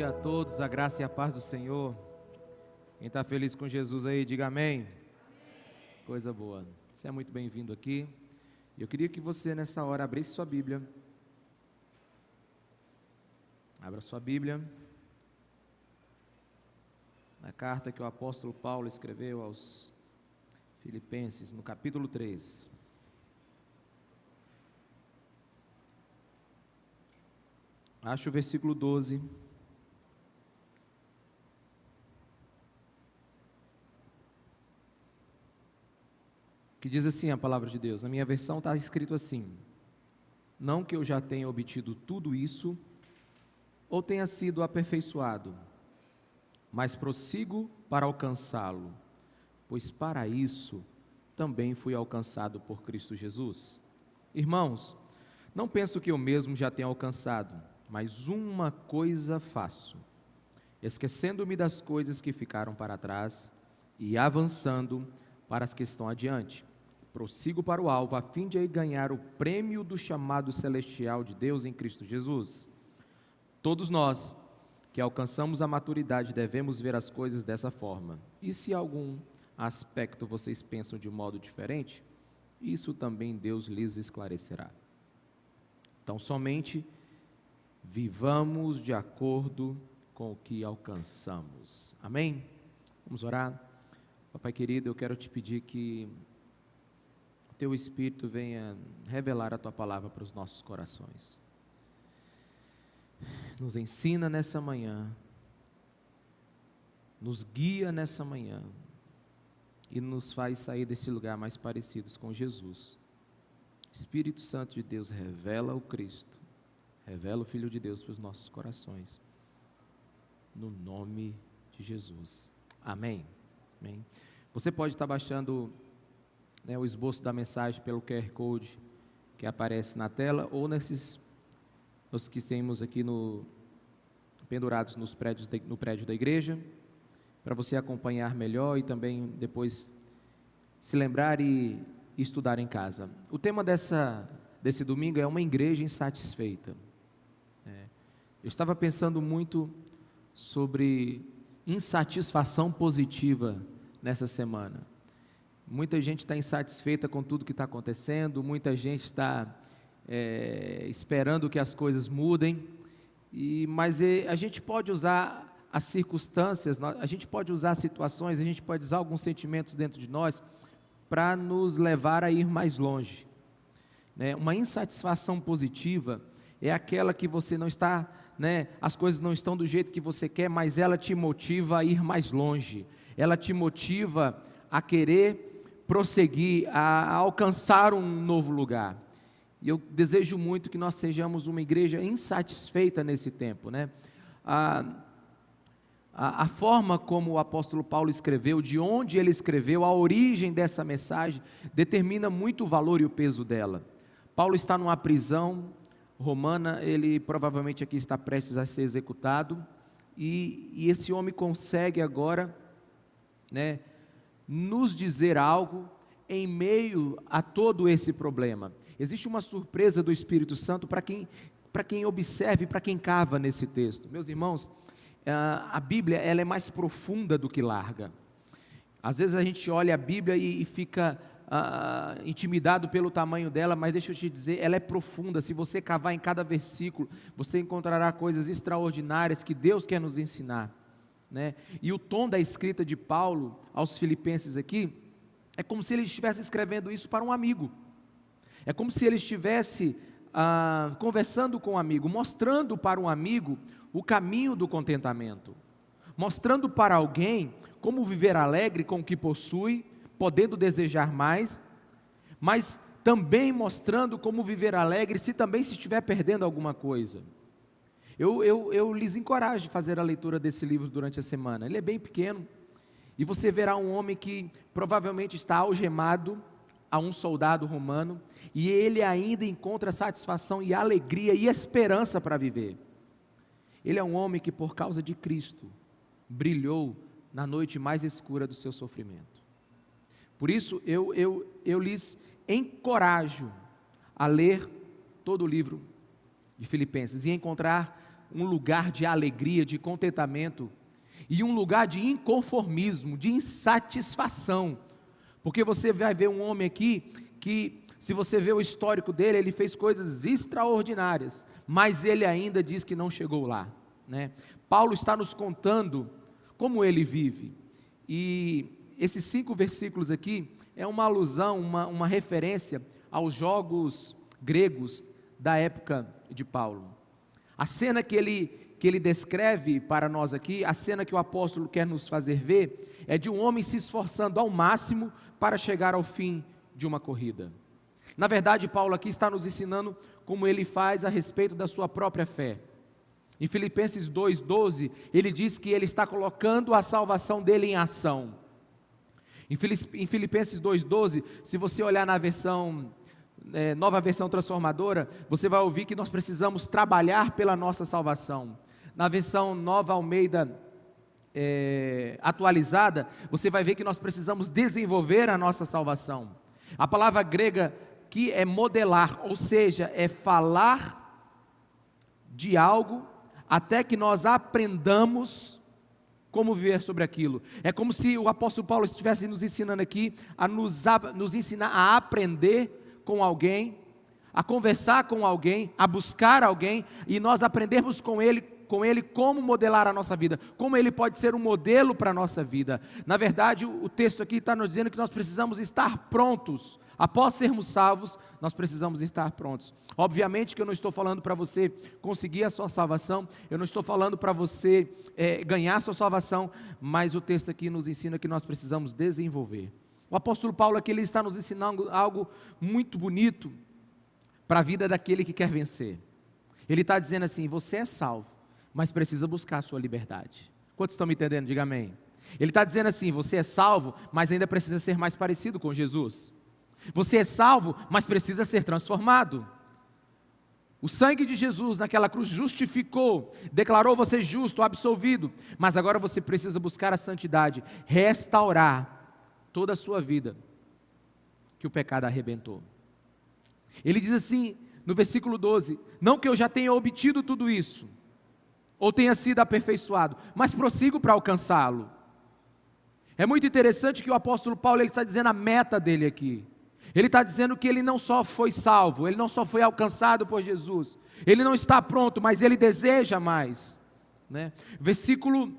dia a todos, a graça e a paz do Senhor. Quem está feliz com Jesus aí, diga amém. Coisa boa, você é muito bem-vindo aqui. Eu queria que você nessa hora abrisse sua Bíblia. Abra sua Bíblia. Na carta que o apóstolo Paulo escreveu aos Filipenses, no capítulo 3. Acho o versículo 12. Que diz assim a palavra de Deus. Na minha versão está escrito assim: não que eu já tenha obtido tudo isso, ou tenha sido aperfeiçoado, mas prossigo para alcançá-lo, pois para isso também fui alcançado por Cristo Jesus. Irmãos, não penso que eu mesmo já tenha alcançado, mas uma coisa faço, esquecendo-me das coisas que ficaram para trás e avançando para as que estão adiante. Prossigo para o alvo, a fim de ganhar o prêmio do chamado celestial de Deus em Cristo Jesus. Todos nós que alcançamos a maturidade devemos ver as coisas dessa forma. E se algum aspecto vocês pensam de modo diferente, isso também Deus lhes esclarecerá. Então, somente vivamos de acordo com o que alcançamos. Amém? Vamos orar? Papai querido, eu quero te pedir que o Teu Espírito venha revelar a Tua palavra para os nossos corações. Nos ensina nessa manhã, nos guia nessa manhã e nos faz sair desse lugar mais parecidos com Jesus. Espírito Santo de Deus, revela o Cristo, revela o Filho de Deus para os nossos corações, no nome de Jesus. Amém. Amém. Você pode estar baixando o esboço da mensagem pelo QR Code que aparece na tela, ou nos que temos aqui pendurados no prédio da igreja, para você acompanhar melhor e também depois se lembrar e estudar em casa. O tema desse domingo é uma igreja insatisfeita. Eu estava pensando muito sobre insatisfação positiva nessa semana. Muita gente está insatisfeita com tudo que está acontecendo, muita gente está esperando que as coisas mudem, mas a gente pode usar as circunstâncias, a gente pode usar situações, a gente pode usar alguns sentimentos dentro de nós para nos levar a ir mais longe. Uma insatisfação positiva é aquela que você não está, as coisas não estão do jeito que você quer, mas ela te motiva a ir mais longe, ela te motiva a querer prosseguir, a alcançar um novo lugar. E eu desejo muito que nós sejamos uma igreja insatisfeita nesse tempo. A forma como o apóstolo Paulo escreveu, de onde ele escreveu, a origem dessa mensagem, determina muito o valor e o peso dela. Paulo está numa prisão romana, ele provavelmente aqui está prestes a ser executado, e esse homem consegue agora, nos dizer algo em meio a todo esse problema. Existe uma surpresa do Espírito Santo para quem observe, para quem cava nesse texto. Meus irmãos, a Bíblia ela é mais profunda do que larga. Às vezes a gente olha a Bíblia e fica intimidado pelo tamanho dela, mas deixa eu te dizer, ela é profunda. Se você cavar em cada versículo, você encontrará coisas extraordinárias que Deus quer nos ensinar. E o tom da escrita de Paulo aos Filipenses aqui é como se ele estivesse escrevendo isso para um amigo, é como se ele estivesse conversando com um amigo, mostrando para um amigo o caminho do contentamento, mostrando para alguém como viver alegre com o que possui, podendo desejar mais, mas também mostrando como viver alegre se estiver perdendo alguma coisa. Eu lhes encorajo a fazer a leitura desse livro durante a semana. Ele é bem pequeno, e você verá um homem que provavelmente está algemado a um soldado romano, e ele ainda encontra satisfação e alegria e esperança para viver. Ele é um homem que por causa de Cristo brilhou na noite mais escura do seu sofrimento. Por isso eu lhes encorajo a ler todo o livro de Filipenses e encontrar um lugar de alegria, de contentamento, e um lugar de inconformismo, de insatisfação, porque você vai ver um homem aqui, que se você ver o histórico dele, ele fez coisas extraordinárias, mas ele ainda diz que não chegou lá, né? Paulo está nos contando como ele vive, e esses 5 versículos aqui, é uma alusão, uma referência aos jogos gregos da época de Paulo. A cena que ele descreve para nós aqui, a cena que o apóstolo quer nos fazer ver, é de um homem se esforçando ao máximo para chegar ao fim de uma corrida. Na verdade, Paulo aqui está nos ensinando como ele faz a respeito da sua própria fé. Em Filipenses 2,12, ele diz que ele está colocando a salvação dele em ação. Em Filipenses 2,12, se você olhar na versão, nova versão transformadora, você vai ouvir que nós precisamos trabalhar pela nossa salvação. Na versão Nova Almeida atualizada, você vai ver que nós precisamos desenvolver a nossa salvação. A palavra grega que é modelar, ou seja, é falar de algo até que nós aprendamos como viver sobre aquilo. É como se o apóstolo Paulo estivesse nos ensinando aqui a nos ensinar a aprender com alguém, a conversar com alguém, a buscar alguém, e nós aprendermos com ele como modelar a nossa vida, como ele pode ser um modelo para a nossa vida. Na verdade, o texto aqui está nos dizendo que nós precisamos estar prontos. Após sermos salvos, nós precisamos estar prontos. Obviamente que eu não estou falando para você conseguir a sua salvação, eu não estou falando para você ganhar a sua salvação, mas o texto aqui nos ensina que nós precisamos desenvolver. O apóstolo Paulo aqui, ele está nos ensinando algo muito bonito para a vida daquele que quer vencer. Ele está dizendo assim: você é salvo, mas precisa buscar a sua liberdade. Quantos estão me entendendo? Diga amém. Ele está dizendo assim: você é salvo, mas ainda precisa ser mais parecido com Jesus. Você é salvo, mas precisa ser transformado. O sangue de Jesus naquela cruz justificou, declarou você justo, absolvido, mas agora você precisa buscar a santidade, restaurar toda a sua vida que o pecado arrebentou. Ele diz assim no versículo 12: não que eu já tenha obtido tudo isso, ou tenha sido aperfeiçoado, mas prossigo para alcançá-lo. É muito interessante que o apóstolo Paulo, ele está dizendo a meta dele aqui. Ele está dizendo que ele não só foi salvo, ele não só foi alcançado por Jesus, ele não está pronto, mas ele deseja mais, né? Versículo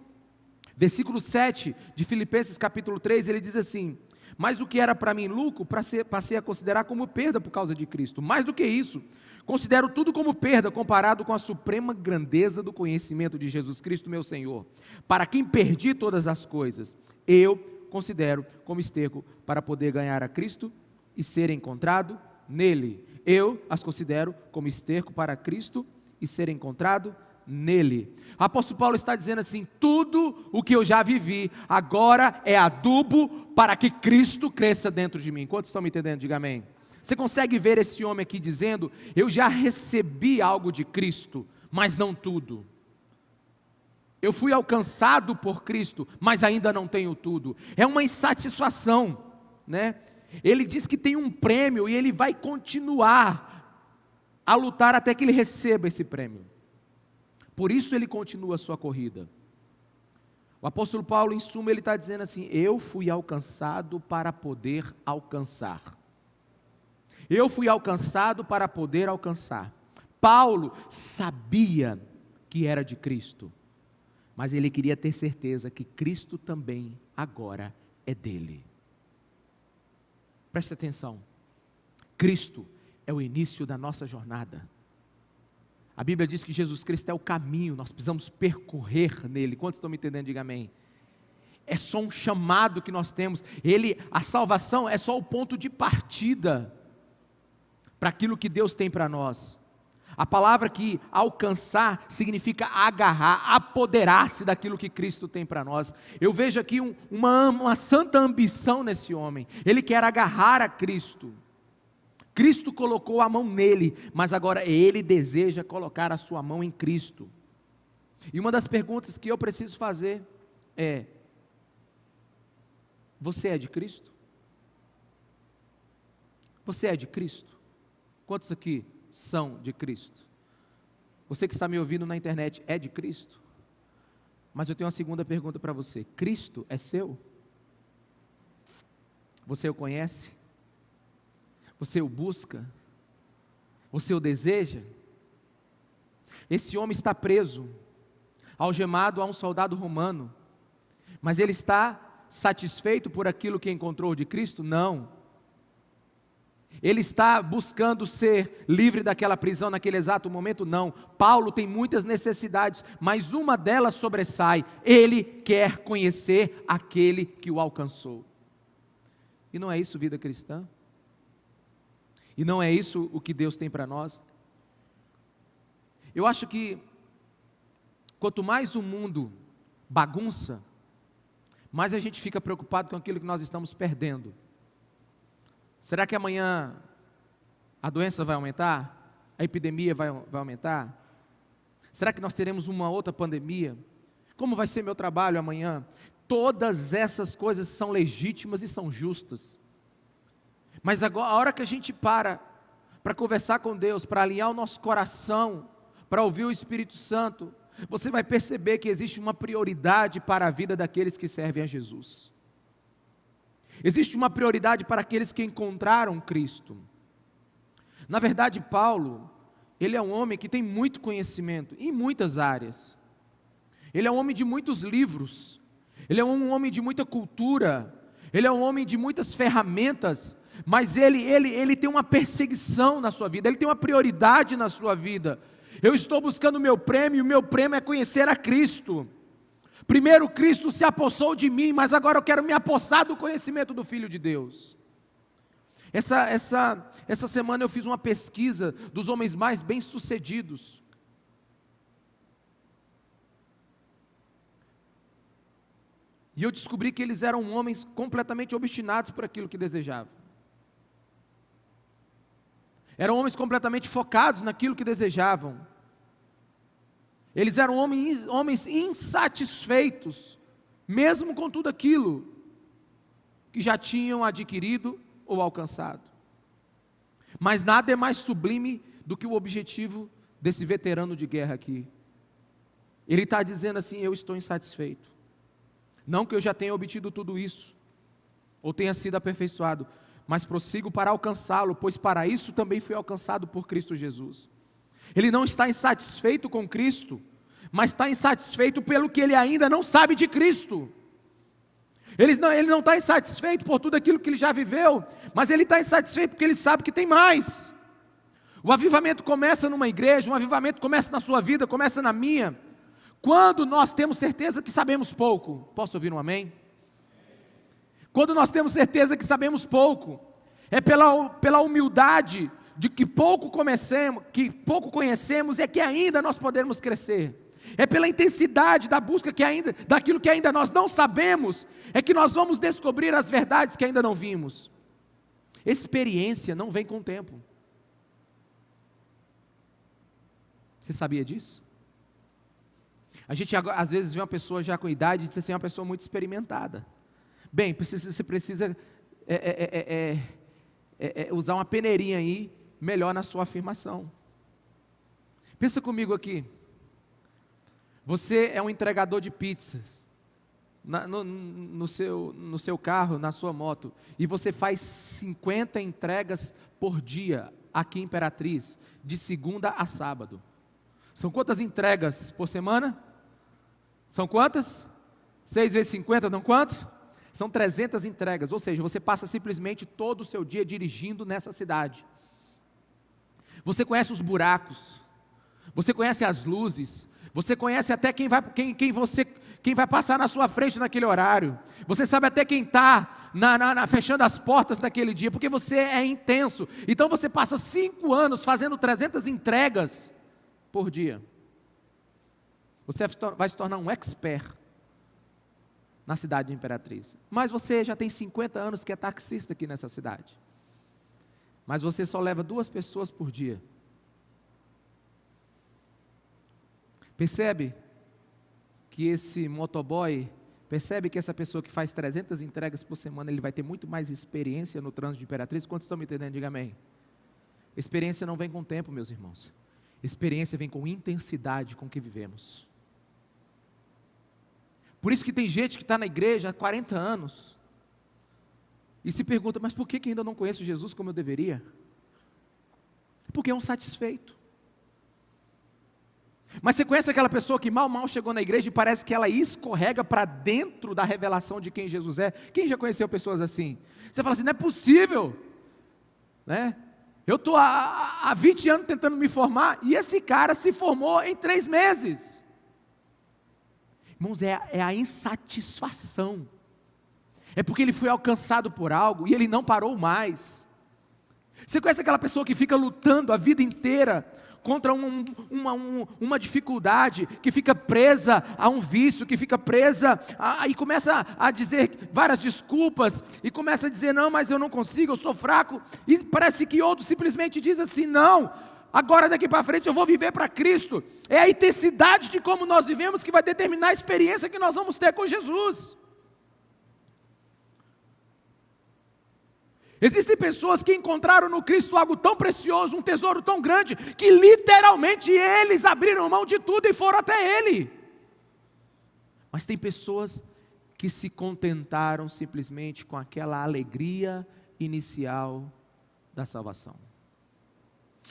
7 de Filipenses capítulo 3, ele diz assim: mas o que era para mim lucro, passei a considerar como perda por causa de Cristo. Mais do que isso, considero tudo como perda comparado com a suprema grandeza do conhecimento de Jesus Cristo, meu Senhor, para quem perdi todas as coisas. Eu considero como esterco para poder ganhar a Cristo e ser encontrado nele. Eu as considero como esterco para Cristo e ser encontrado nele. O apóstolo Paulo está dizendo assim: tudo o que eu já vivi agora é adubo para que Cristo cresça dentro de mim. Quantos estão me entendendo? Diga amém. Você consegue ver esse homem aqui dizendo: eu já recebi algo de Cristo, mas não tudo. Eu fui alcançado por Cristo, mas ainda não tenho tudo. É uma insatisfação, né? Ele diz que tem um prêmio e ele vai continuar a lutar até que ele receba esse prêmio. Por isso ele continua a sua corrida. O apóstolo Paulo, em suma, ele está dizendo assim: eu fui alcançado para poder alcançar. Eu fui alcançado para poder alcançar. Paulo sabia que era de Cristo, mas ele queria ter certeza que Cristo também agora é dele. Preste atenção, Cristo é o início da nossa jornada. A Bíblia diz que Jesus Cristo é o caminho, nós precisamos percorrer nele. Quantos estão me entendendo? Diga amém. É só um chamado que nós temos. A salvação é só o ponto de partida para aquilo que Deus tem para nós. A palavra que alcançar significa agarrar, apoderar-se daquilo que Cristo tem para nós. Eu vejo aqui uma santa ambição nesse homem. Ele quer agarrar a Cristo. Cristo colocou a mão nele, mas agora ele deseja colocar a sua mão em Cristo. E uma das perguntas que eu preciso fazer é: você é de Cristo? Você é de Cristo? Quantos aqui são de Cristo? Você que está me ouvindo na internet é de Cristo? Mas eu tenho uma segunda pergunta para você: Cristo é seu? Você o conhece? Você o busca? Você o deseja? Esse homem está preso, algemado a um soldado romano, mas ele está satisfeito por aquilo que encontrou de Cristo? Não. Ele está buscando ser livre daquela prisão naquele exato momento? Não. Paulo tem muitas necessidades, mas uma delas sobressai: ele quer conhecer aquele que o alcançou. E não é isso vida cristã? E não é isso o que Deus tem para nós? Eu acho que quanto mais o mundo bagunça, mais a gente fica preocupado com aquilo que nós estamos perdendo. Será que amanhã a doença vai aumentar? A epidemia vai aumentar? Será que nós teremos uma outra pandemia? Como vai ser meu trabalho amanhã? Todas essas coisas são legítimas e são justas. Mas agora, a hora que a gente para conversar com Deus, para alinhar o nosso coração, para ouvir o Espírito Santo, você vai perceber que existe uma prioridade para a vida daqueles que servem a Jesus. Existe uma prioridade para aqueles que encontraram Cristo. Na verdade, Paulo, ele é um homem que tem muito conhecimento em muitas áreas. Ele é um homem de muitos livros. Ele é um homem de muita cultura. Ele é um homem de muitas ferramentas. Mas ele tem uma perseguição na sua vida. Ele tem uma prioridade na sua vida. Eu estou buscando o meu prêmio é conhecer a Cristo. Primeiro Cristo se apossou de mim, mas agora eu quero me apossar do conhecimento do Filho de Deus. Essa semana eu fiz uma pesquisa dos homens mais bem-sucedidos. E eu descobri que eles eram homens completamente obstinados por aquilo que desejavam. Eram homens completamente focados naquilo que desejavam. Eles eram homens insatisfeitos, mesmo com tudo aquilo que já tinham adquirido ou alcançado. Mas nada é mais sublime do que o objetivo desse veterano de guerra aqui. Ele está dizendo assim: eu estou insatisfeito. Não que eu já tenha obtido tudo isso, ou tenha sido aperfeiçoado, mas prossigo para alcançá-lo, pois para isso também fui alcançado por Cristo Jesus. Ele não está insatisfeito com Cristo, mas está insatisfeito pelo que ele ainda não sabe de Cristo. Ele não está insatisfeito por tudo aquilo que ele já viveu, mas ele está insatisfeito porque ele sabe que tem mais. O avivamento começa numa igreja, o avivamento começa na sua vida, começa na minha, quando nós temos certeza que sabemos pouco. Posso ouvir um amém? Quando nós temos certeza que sabemos pouco, é pela humildade de que pouco conhecemos, é que ainda nós podemos crescer. É pela intensidade da busca daquilo que ainda nós não sabemos, é que nós vamos descobrir as verdades que ainda não vimos. Experiência não vem com o tempo. Você sabia disso? A gente às vezes vê uma pessoa já com idade e diz assim, uma pessoa muito experimentada. Bem, você precisa usar uma peneirinha aí, melhor na sua afirmação. Pensa comigo aqui. Você é um entregador de pizzas, no seu carro, na sua moto, e você faz 50 entregas por dia, aqui em Imperatriz, de segunda a sábado. São quantas entregas por semana? São quantas? 6 vezes 50, não quantos? São 300 entregas, ou seja, você passa simplesmente todo o seu dia dirigindo nessa cidade. Você conhece os buracos, você conhece as luzes, você conhece até quem vai passar na sua frente naquele horário, você sabe até quem está fechando as portas naquele dia, porque você é intenso. Então você passa 5 anos fazendo 300 entregas por dia. Você vai se tornar um expert na cidade de Imperatriz. Mas você já tem 50 anos que é taxista aqui nessa cidade. Mas você só leva 2 pessoas por dia. Percebe que esse motoboy, percebe que essa pessoa que faz 300 entregas por semana, ele vai ter muito mais experiência no trânsito de Imperatriz? Quantos estão me entendendo? Diga amém. Experiência não vem com o tempo, meus irmãos. Experiência vem com intensidade com que vivemos. Por isso que tem gente que está na igreja há 40 anos e se pergunta, mas por que ainda não conheço Jesus como eu deveria? Porque é um satisfeito. Mas você conhece aquela pessoa que mal chegou na igreja e parece que ela escorrega para dentro da revelação de quem Jesus é? Quem já conheceu pessoas assim? Você fala assim, não é possível, né? Eu estou há 20 anos tentando me formar e esse cara se formou em 3 meses. Irmãos, é a insatisfação. É porque ele foi alcançado por algo e ele não parou mais. Você conhece aquela pessoa que fica lutando a vida inteira contra uma dificuldade, que fica presa a um vício, que fica presa e começa a dizer várias desculpas, e começa a dizer, não, mas eu não consigo, eu sou fraco, e parece que outro simplesmente diz assim, não, agora daqui para frente eu vou viver para Cristo. É a intensidade de como nós vivemos que vai determinar a experiência que nós vamos ter com Jesus. Existem pessoas que encontraram no Cristo algo tão precioso, um tesouro tão grande, que literalmente eles abriram mão de tudo e foram até Ele. Mas tem pessoas que se contentaram simplesmente com aquela alegria inicial da salvação.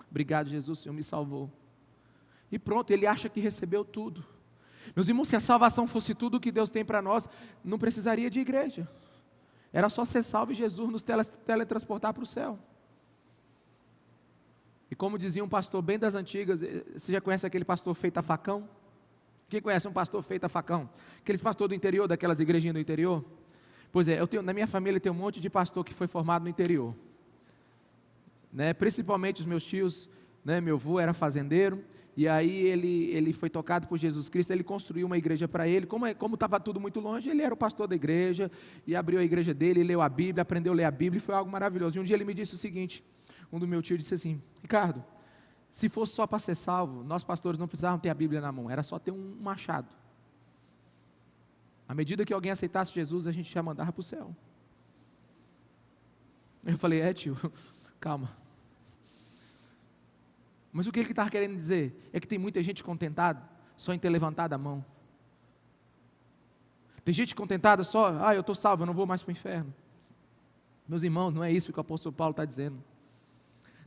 Obrigado, Jesus, o Senhor me salvou. E pronto, ele acha que recebeu tudo. Meus irmãos, se a salvação fosse tudo o que Deus tem para nós, não precisaria de igreja. Era só ser salvo e Jesus nos teletransportar para o céu. E como dizia um pastor bem das antigas, você já conhece aquele pastor feito a facão? Quem conhece um pastor feito a facão? Aqueles pastores do interior, daquelas igrejinhas do interior? Pois é, na minha família tem um monte de pastor que foi formado no interior. Né? Principalmente os meus tios, né? Meu avô era fazendeiro. E aí ele foi tocado por Jesus Cristo, ele construiu uma igreja para ele, como estava tudo muito longe, ele era o pastor da igreja, e abriu a igreja dele, leu a Bíblia, aprendeu a ler a Bíblia, e foi algo maravilhoso. E um dia ele me disse o seguinte, um do meu tio disse assim, Ricardo, se fosse só para ser salvo, nós pastores não precisávamos ter a Bíblia na mão, era só ter um machado. À medida que alguém aceitasse Jesus, a gente já mandava para o céu. Eu falei, tio, calma. Mas o que ele estava querendo dizer? É que tem muita gente contentada só em ter levantado a mão. Tem gente contentada só, eu estou salvo, eu não vou mais para o inferno. Meus irmãos, não é isso que o apóstolo Paulo está dizendo.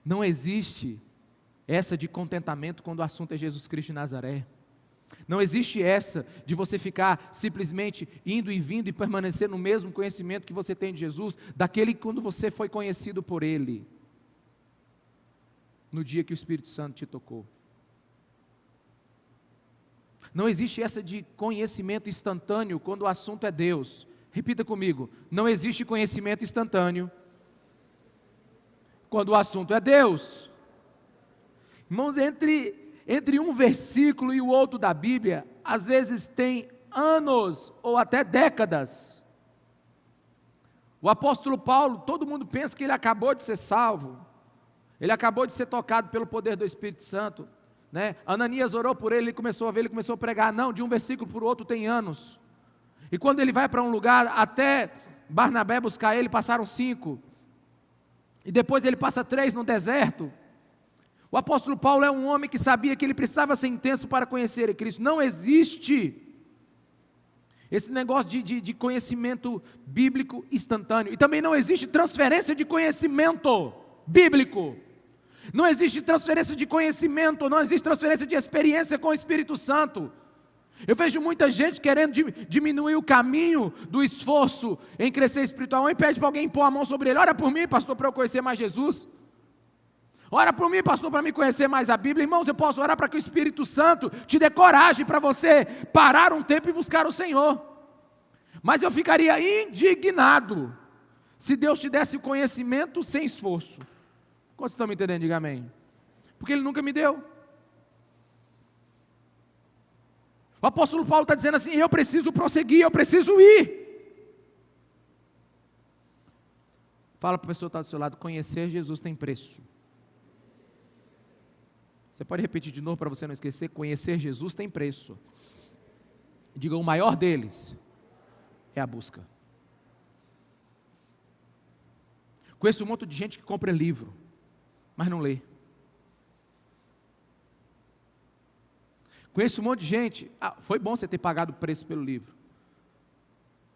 Não existe essa de contentamento quando o assunto é Jesus Cristo de Nazaré. Não existe essa de você ficar simplesmente indo e vindo e permanecer no mesmo conhecimento que você tem de Jesus, daquele quando você foi conhecido por Ele. No dia que o Espírito Santo te tocou. Não existe essa de conhecimento instantâneo quando o assunto é Deus. Repita comigo, não existe conhecimento instantâneo quando o assunto é Deus. Irmãos, entre um versículo e o outro da Bíblia, às vezes tem anos ou até décadas. O apóstolo Paulo, todo mundo pensa que ele acabou de ser salvo. Ele acabou de ser tocado pelo poder do Espírito Santo, né? Ananias orou por ele começou a ver, ele começou a pregar. Não, de um versículo para o outro tem anos. E quando ele vai para um lugar, até Barnabé buscar ele, passaram 5. E depois ele passa 3 no deserto. O apóstolo Paulo é um homem que sabia que ele precisava ser intenso para conhecer a Cristo. Não existe esse negócio de conhecimento bíblico instantâneo. E também não existe transferência de conhecimento bíblico. Não existe transferência de conhecimento, não existe transferência de experiência com o Espírito Santo. Eu vejo muita gente querendo diminuir o caminho do esforço em crescer espiritual, e pede para alguém pôr a mão sobre ele. Ora por mim, pastor, para eu conhecer mais Jesus. Ora por mim, pastor, para me conhecer mais a Bíblia. Irmãos, eu posso orar para que o Espírito Santo te dê coragem para você parar um tempo e buscar o Senhor. Mas eu ficaria indignado se Deus te desse o conhecimento sem esforço. Quantos estão me entendendo? Diga amém. Porque Ele nunca me deu. O apóstolo Paulo está dizendo assim, eu preciso prosseguir, eu preciso ir. Fala para a pessoa que está do seu lado, conhecer Jesus tem preço. Você pode repetir de novo para você não esquecer, conhecer Jesus tem preço. Diga, o maior deles é a busca. Conheço um monte de gente que compra livro, mas não lê. Conheço um monte de gente, foi bom você ter pagado o preço pelo livro.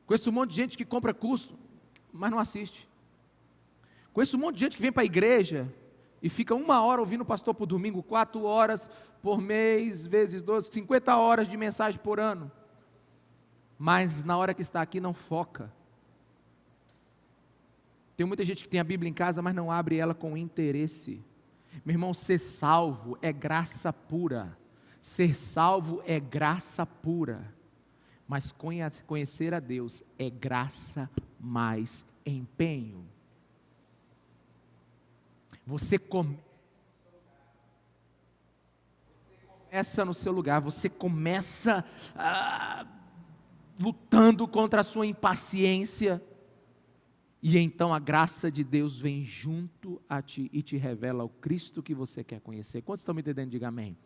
Conheço um monte de gente que compra curso, mas não assiste. Conheço um monte de gente que vem para a igreja e fica 1 hora ouvindo o pastor por domingo, 4 horas por mês, vezes 12, 50 horas de mensagem por ano. Mas na hora que está aqui não foca. Tem muita gente que tem a Bíblia em casa, mas não abre ela com interesse. Meu irmão, ser salvo é graça pura. Ser salvo é graça pura. Mas conhecer a Deus é graça mais empenho. Você começa no seu lugar, você começa lutando contra a sua impaciência, e então a graça de Deus vem junto a ti e te revela o Cristo que você quer conhecer. Quantos estão me entendendo? Diga amém.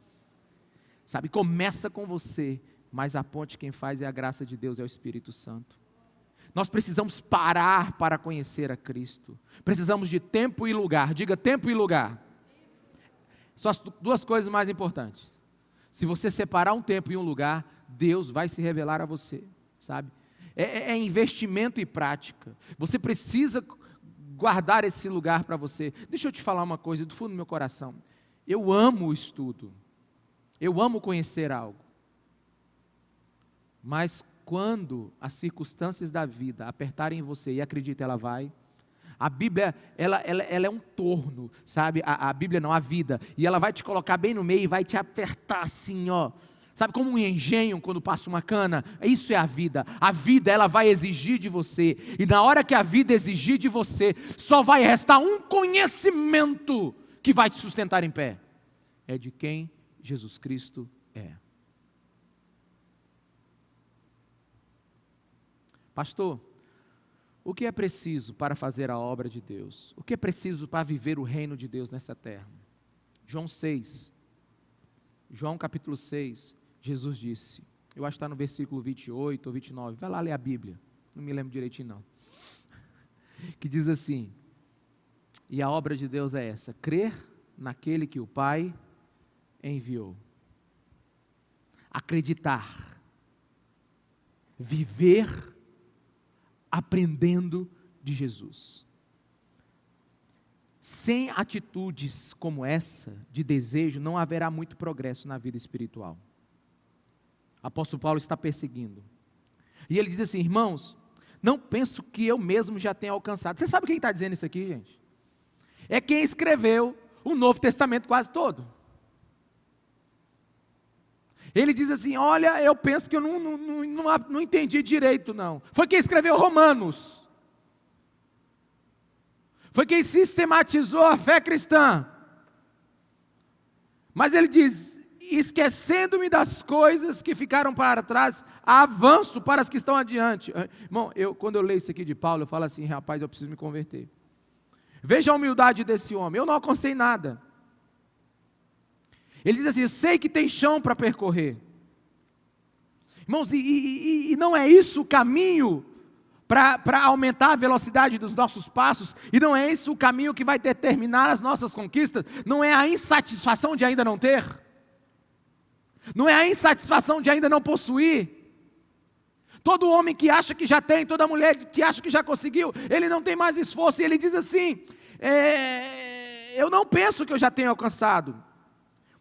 Sabe, começa com você, mas a ponte quem faz é a graça de Deus, é o Espírito Santo. Nós precisamos parar para conhecer a Cristo. Precisamos de tempo e lugar. Diga tempo e lugar. São as 2 coisas mais importantes. Se você separar um tempo e um lugar, Deus vai se revelar a você, sabe? É investimento e prática. Você precisa guardar esse lugar para você. Deixa eu te falar uma coisa do fundo do meu coração. Eu amo o estudo. Eu amo conhecer algo. Mas quando as circunstâncias da vida apertarem você, e acredita, ela vai, a Bíblia, ela é um torno, sabe, a Bíblia não, a vida, e ela vai te colocar bem no meio, e vai te apertar assim, ó, sabe, como um engenho quando passa uma cana. Isso é a vida, ela vai exigir de você, e na hora que a vida exigir de você, só vai restar um conhecimento, que vai te sustentar em pé, é de quem Jesus Cristo é. Pastor, o que é preciso para fazer a obra de Deus? O que é preciso para viver o reino de Deus nessa terra? João capítulo 6, Jesus disse, eu acho que está no versículo 28 ou 29, vai lá ler a Bíblia, não me lembro direitinho não, que diz assim, e a obra de Deus é essa, crer naquele que o Pai enviou, acreditar, viver aprendendo de Jesus. Sem atitudes como essa, de desejo, não haverá muito progresso na vida espiritual. O apóstolo Paulo está perseguindo. E ele diz assim, irmãos, não penso que eu mesmo já tenha alcançado. Você sabe quem está dizendo isso aqui, gente? É quem escreveu o Novo Testamento quase todo. Ele diz assim, olha, eu penso que eu não entendi direito não. Foi quem escreveu Romanos. Foi quem sistematizou a fé cristã. Mas ele diz, esquecendo-me das coisas que ficaram para trás, avanço para as que estão adiante. Irmão, quando eu leio isso aqui de Paulo, eu falo assim, rapaz, eu preciso me converter. Veja a humildade desse homem, eu não alcancei nada. Ele diz assim, sei que tem chão para percorrer. Irmãos, e não é isso o caminho para aumentar a velocidade dos nossos passos, e não é isso o caminho que vai determinar as nossas conquistas, não é a insatisfação de ainda não ter, não é a insatisfação de ainda não possuir. Todo homem que acha que já tem, toda mulher que acha que já conseguiu, ele não tem mais esforço, e ele diz assim, eu não penso que eu já tenho alcançado,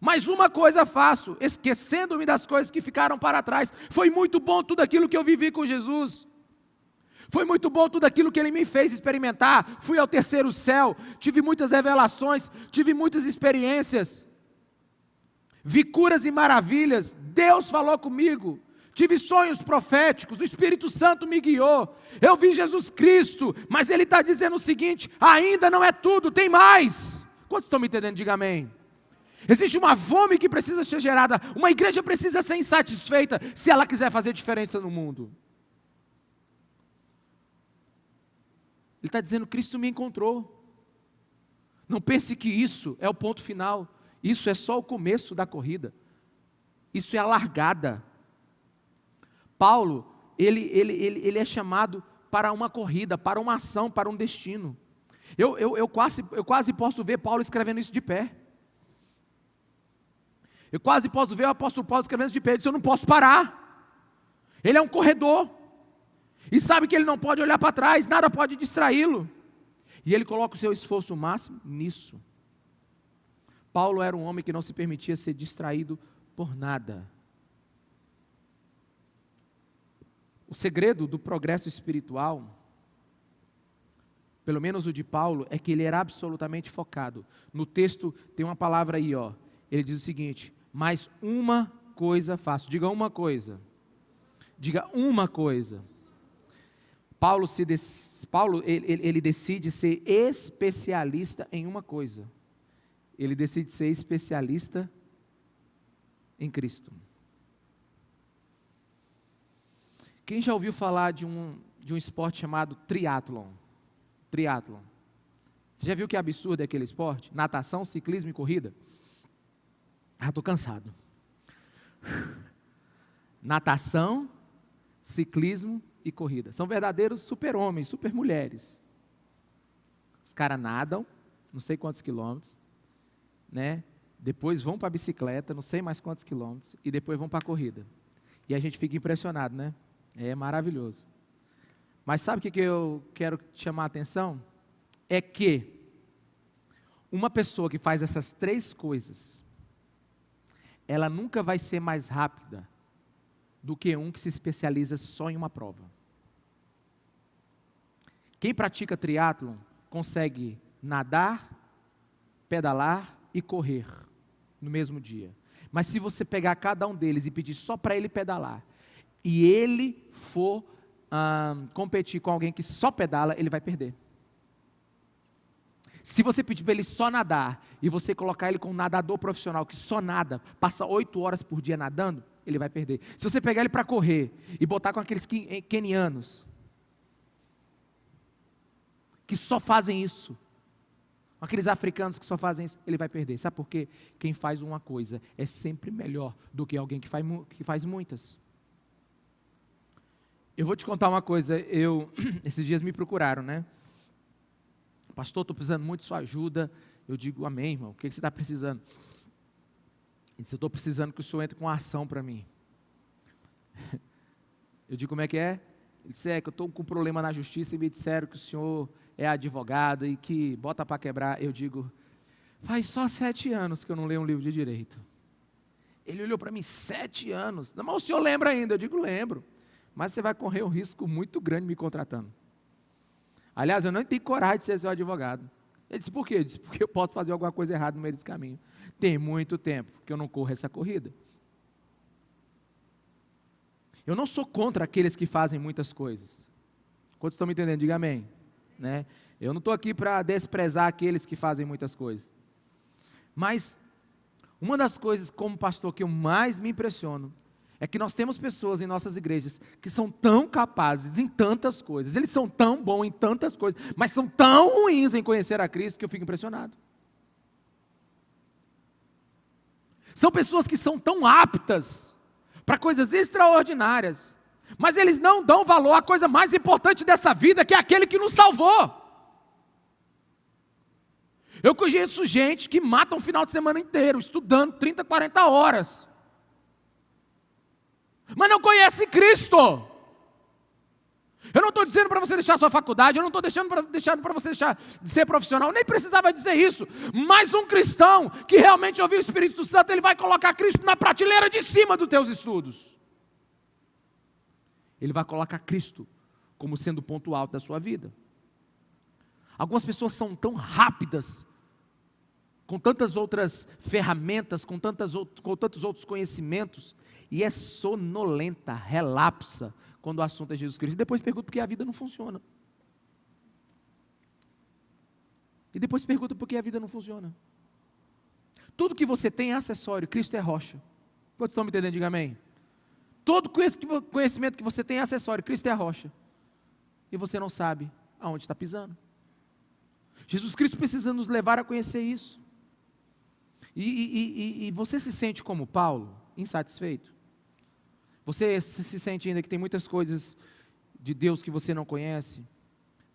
mas uma coisa faço, esquecendo-me das coisas que ficaram para trás. Foi muito bom tudo aquilo que eu vivi com Jesus. Foi muito bom tudo aquilo que Ele me fez experimentar. Fui ao terceiro céu, tive muitas revelações, tive muitas experiências. Vi curas e maravilhas, Deus falou comigo. Tive sonhos proféticos, o Espírito Santo me guiou. Eu vi Jesus Cristo, mas Ele está dizendo o seguinte, ainda não é tudo, tem mais. Quantos estão me entendendo? Diga amém. Existe uma fome que precisa ser gerada, uma igreja precisa ser insatisfeita, se ela quiser fazer diferença no mundo. Ele está dizendo, Cristo me encontrou. Não pense que isso é o ponto final, isso é só o começo da corrida, isso é a largada. Paulo, ele é chamado para uma corrida, para uma ação, para um destino. Eu quase posso ver Paulo escrevendo isso de pé. Eu quase posso ver o apóstolo Paulo escrevendo de Pedro, disse, eu não posso parar. Ele é um corredor. E sabe que ele não pode olhar para trás, nada pode distraí-lo. E ele coloca o seu esforço máximo nisso. Paulo era um homem que não se permitia ser distraído por nada. O segredo do progresso espiritual, pelo menos o de Paulo, é que ele era absolutamente focado. No texto tem uma palavra aí, ó. Ele diz o seguinte: mas uma coisa faço. Diga uma coisa. Diga uma coisa. Paulo ele decide ser especialista em uma coisa. Ele decide ser especialista em Cristo. Quem já ouviu falar de um esporte chamado triatlon? Triatlon. Você já viu que absurdo é aquele esporte? Natação, ciclismo e corrida? Estou cansado. Natação, ciclismo e corrida. São verdadeiros super-homens, super-mulheres. Os caras nadam, não sei quantos quilômetros, né? Depois vão para a bicicleta, não sei mais quantos quilômetros, e depois vão para a corrida. E a gente fica impressionado, né? É maravilhoso. Mas sabe o que eu quero chamar a atenção? É que uma pessoa que faz essas três coisas, ela nunca vai ser mais rápida do que um que se especializa só em uma prova. Quem pratica triatlon consegue nadar, pedalar e correr no mesmo dia. Mas se você pegar cada um deles e pedir só para ele pedalar, e ele for competir com alguém que só pedala, ele vai perder. Se você pedir para ele só nadar, e você colocar ele com um nadador profissional que só nada, passa 8 horas por dia nadando, ele vai perder. Se você pegar ele para correr, e botar com aqueles quenianos, que só fazem isso, aqueles africanos que só fazem isso, ele vai perder. Sabe por quê? Quem faz uma coisa é sempre melhor do que alguém que faz muitas. Eu vou te contar uma coisa, esses dias me procuraram, né? Pastor, estou precisando muito de sua ajuda. Eu digo, amém, irmão, o que você está precisando? Ele disse, eu estou precisando que o senhor entre com uma ação para mim. Eu digo, como é que é? Ele disse, que eu estou com um problema na justiça e me disseram que o senhor é advogado e que bota para quebrar. Eu digo, faz só 7 anos que eu não leio um livro de direito. Ele olhou para mim, 7 anos. Não, mas o senhor lembra ainda? Eu digo, lembro. Mas você vai correr um risco muito grande me contratando. Aliás, eu não tenho coragem de ser seu advogado. Ele disse, por quê? Eu disse, porque eu posso fazer alguma coisa errada no meio desse caminho. Tem muito tempo que eu não corro essa corrida. Eu não sou contra aqueles que fazem muitas coisas. Quantos estão me entendendo? Diga amém. Né? Eu não estou aqui para desprezar aqueles que fazem muitas coisas. Mas, uma das coisas como pastor que eu mais me impressiono, é que nós temos pessoas em nossas igrejas que são tão capazes em tantas coisas, eles são tão bons em tantas coisas, mas são tão ruins em conhecer a Cristo que eu fico impressionado. São pessoas que são tão aptas para coisas extraordinárias, mas eles não dão valor à coisa mais importante dessa vida, que é aquele que nos salvou. Eu conheço gente que mata um final de semana inteiro, estudando 30, 40 horas, mas não conhece Cristo. Eu não estou dizendo para você deixar a sua faculdade, eu não estou deixando para você deixar de ser profissional, nem precisava dizer isso, mas um cristão que realmente ouviu o Espírito Santo, ele vai colocar Cristo na prateleira de cima dos teus estudos. Ele vai colocar Cristo como sendo o ponto alto da sua vida. Algumas pessoas são tão rápidas, com tantas outras ferramentas, com tantos outros conhecimentos, e é sonolenta, relapsa, quando o assunto é Jesus Cristo. E depois pergunta por que a vida não funciona. Tudo que você tem é acessório, Cristo é rocha. Quantos estão me entendendo? Diga amém. Todo conhecimento que você tem é acessório, Cristo é a rocha. E você não sabe aonde está pisando. Jesus Cristo precisa nos levar a conhecer isso. E você se sente como Paulo, insatisfeito? Você se sente ainda que tem muitas coisas de Deus que você não conhece?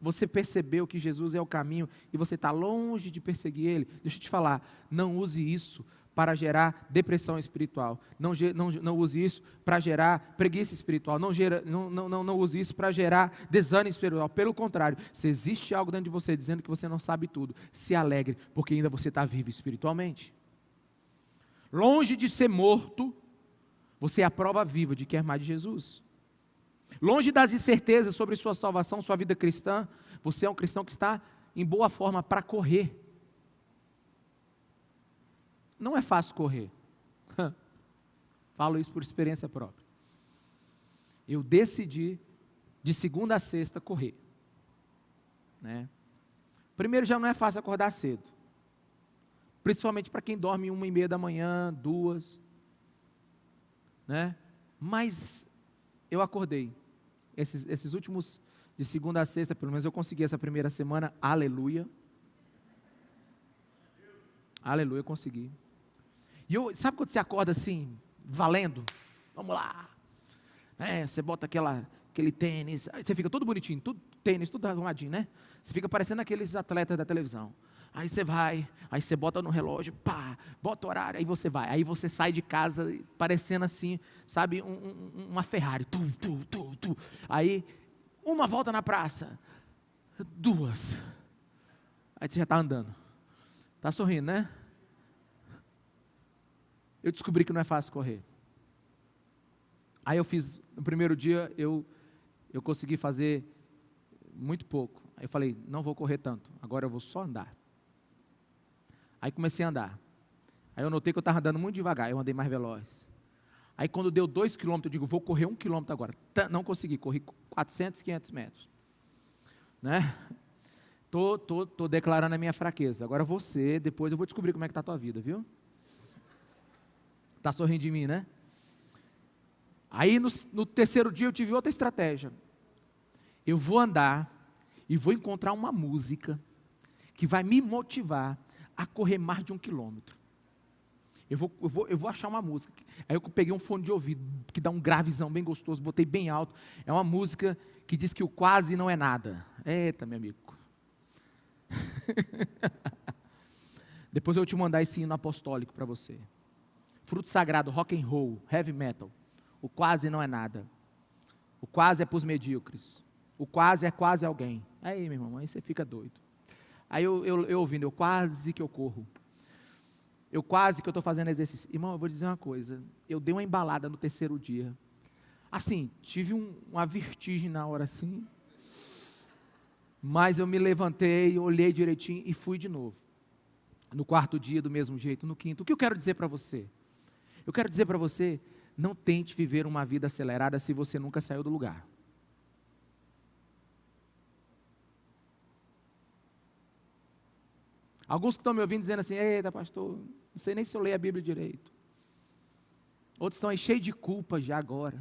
Você percebeu que Jesus é o caminho e você está longe de perseguir Ele? Deixa eu te falar, não use isso para gerar depressão espiritual. Não use isso para gerar preguiça espiritual. Não use isso para gerar desânimo espiritual. Pelo contrário, se existe algo dentro de você dizendo que você não sabe tudo, se alegre, porque ainda você está vivo espiritualmente. Longe de ser morto, você é a prova viva de que é mais de Jesus. Longe das incertezas sobre sua salvação, sua vida cristã, você é um cristão que está em boa forma para correr. Não é fácil correr. Falo isso por experiência própria. Eu decidi, de segunda a sexta, correr. Né? Primeiro, já não é fácil acordar cedo. Principalmente para quem dorme 1h30 da manhã, 2. Né? Mas eu acordei. Esses últimos, de segunda a sexta, pelo menos eu consegui essa primeira semana, aleluia. Aleluia, eu consegui. E sabe quando você acorda assim, valendo? Vamos lá. Você bota aquele tênis, aí você fica todo bonitinho, tudo tênis, tudo arrumadinho, né? Você fica parecendo aqueles atletas da televisão. Aí você vai, aí você bota no relógio, pá, bota o horário, aí você vai. Aí você sai de casa parecendo assim, sabe, uma Ferrari. Aí, uma volta na praça, 2. Aí você já está andando. Está sorrindo, né? Eu descobri que não é fácil correr. Aí eu fiz, no primeiro dia, eu consegui fazer muito pouco. Aí eu falei, não vou correr tanto, agora eu vou só andar. Aí comecei a andar. Aí eu notei que eu estava andando muito devagar, eu andei mais veloz. Aí quando deu 2 km, eu digo, vou correr 1 km agora. Não consegui, corri 400, 500 metros. Né? Tô declarando a minha fraqueza. Agora você, depois eu vou descobrir como é que está a tua vida, viu? Está sorrindo de mim, né? Aí no terceiro dia eu tive outra estratégia. Eu vou andar e vou encontrar uma música que vai me motivar a correr mais de 1 quilômetro. Eu vou achar uma música. Aí eu peguei um fone de ouvido, que dá um gravizão bem gostoso, botei bem alto. É uma música que diz que o quase não é nada. Eita, meu amigo. Depois eu vou te mandar esse hino apostólico para você. Fruto sagrado, rock and roll, heavy metal. O quase não é nada. O quase é para os medíocres. O quase é quase alguém. Aí, meu irmão, aí você fica doido. Aí eu ouvindo, eu quase que eu corro. Eu quase que eu estou fazendo exercício. Irmão, eu vou dizer uma coisa. Eu dei uma embalada no terceiro dia. Assim, tive uma vertigem na hora assim. Mas eu me levantei, olhei direitinho e fui de novo. No quarto dia, do mesmo jeito, no quinto. O que eu quero dizer para você? Eu quero dizer para você, não tente viver uma vida acelerada se você nunca saiu do lugar. Alguns que estão me ouvindo dizendo assim, eita pastor, não sei nem se eu leio a Bíblia direito. Outros estão aí cheios de culpa já agora.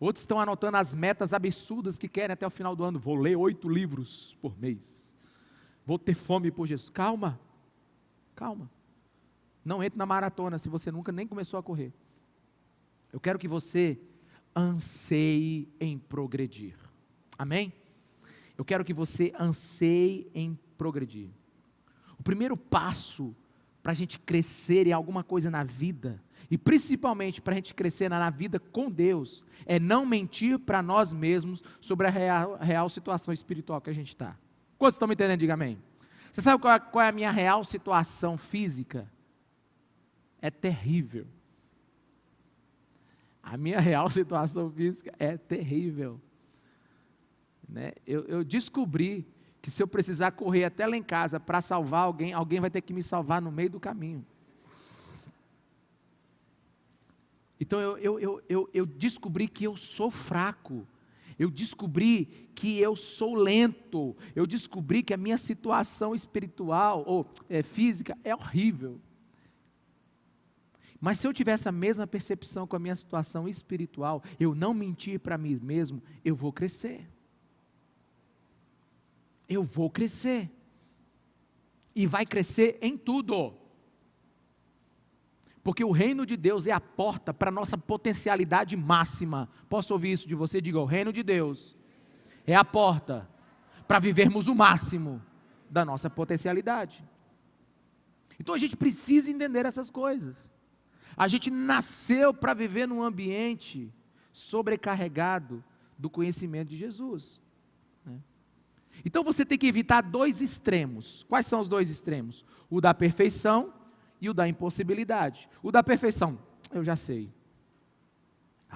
Outros estão anotando as metas absurdas que querem até o final do ano. Vou ler 8 livros por mês. Vou ter fome por Jesus. Calma, calma. Não entre na maratona se você nunca nem começou a correr. Eu quero que você anseie em progredir. Amém? Eu quero que você anseie em progredir. O primeiro passo para a gente crescer em alguma coisa na vida, e principalmente para a gente crescer na vida com Deus, é não mentir para nós mesmos sobre a real situação espiritual que a gente está. Quantos estão me entendendo? Diga amém. Você sabe qual é a minha real situação física? É terrível. A minha real situação física é terrível. Né? Eu descobri que se eu precisar correr até lá em casa para salvar alguém, alguém vai ter que me salvar no meio do caminho. Então eu descobri que eu sou fraco, eu descobri que eu sou lento, eu descobri que a minha situação espiritual ou física é horrível. Mas se eu tiver essa mesma percepção com a minha situação espiritual, eu não mentir para mim mesmo, eu vou crescer. Eu vou crescer. E vai crescer em tudo. Porque o reino de Deus é a porta para a nossa potencialidade máxima. Posso ouvir isso de você? Diga, o reino de Deus é a porta para vivermos o máximo da nossa potencialidade. Então a gente precisa entender essas coisas. A gente nasceu para viver num ambiente sobrecarregado do conhecimento de Jesus, né? Então você tem que evitar dois extremos. Quais são os dois extremos? O da perfeição e o da impossibilidade. O da perfeição, eu já sei.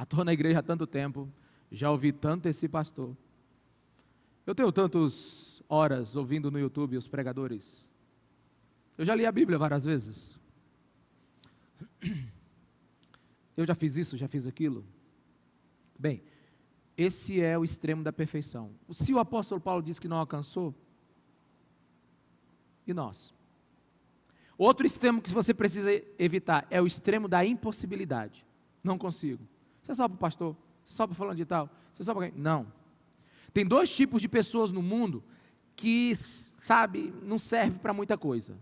Estou na igreja há tanto tempo, já ouvi tanto esse pastor. Eu tenho tantas horas ouvindo no YouTube os pregadores. Eu já li a Bíblia várias vezes. Eu já fiz isso, já fiz aquilo. Bem, esse é o extremo da perfeição. Se o apóstolo Paulo diz que não alcançou, e nós? Outro extremo que você precisa evitar é o extremo da impossibilidade. Não consigo. Você só para o pastor, você só para falando de tal, você só para quem? Não. Tem dois tipos de pessoas no mundo que, sabe, não servem para muita coisa.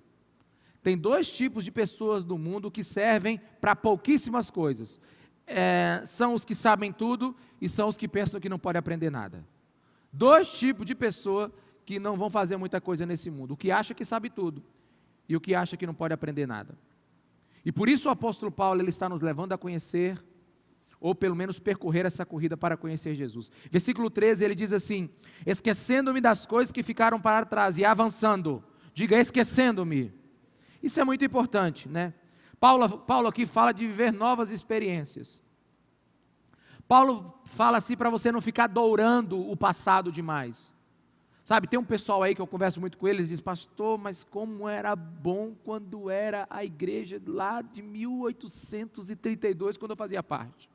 Tem dois tipos de pessoas no mundo que servem para pouquíssimas coisas. São os que sabem tudo e são os que pensam que não podem aprender nada. Dois tipos de pessoa que não vão fazer muita coisa nesse mundo. O que acha que sabe tudo e o que acha que não pode aprender nada. E por isso o apóstolo Paulo ele está nos levando a conhecer, ou pelo menos percorrer essa corrida para conhecer Jesus. Versículo 13 ele diz assim: esquecendo-me das coisas que ficaram para trás e avançando. Diga, esquecendo-me. Isso é muito importante, né? Paulo aqui fala de viver novas experiências. Paulo fala assim para você não ficar dourando o passado demais. Sabe, tem um pessoal aí que eu converso muito com eles, diz, pastor, mas como era bom quando era a igreja lá de 1832, quando eu fazia parte.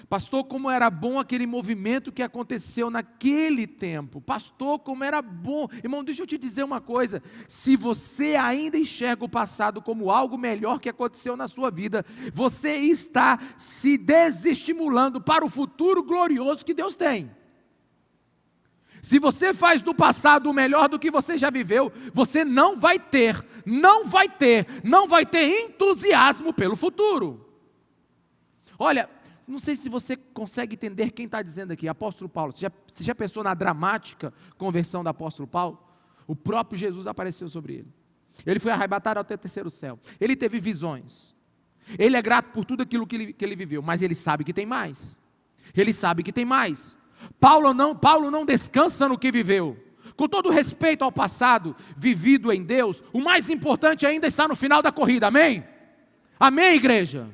Pastor, como era bom aquele movimento que aconteceu naquele tempo. Pastor, como era bom. Irmão, deixa eu te dizer uma coisa. Se você ainda enxerga o passado como algo melhor que aconteceu na sua vida, você está se desestimulando para o futuro glorioso que Deus tem. Se você faz do passado o melhor do que você já viveu, você não vai ter entusiasmo pelo futuro. Olha, não sei se você consegue entender quem está dizendo aqui, apóstolo Paulo. Você já pensou na dramática conversão do apóstolo Paulo? O próprio Jesus apareceu sobre ele. Ele foi arrebatado até o terceiro céu. Ele teve visões. Ele é grato por tudo aquilo que ele viveu, mas ele sabe que tem mais. Ele sabe que tem mais. Paulo não descansa no que viveu. Com todo respeito ao passado vivido em Deus, o mais importante ainda está no final da corrida, amém? Amém, igreja?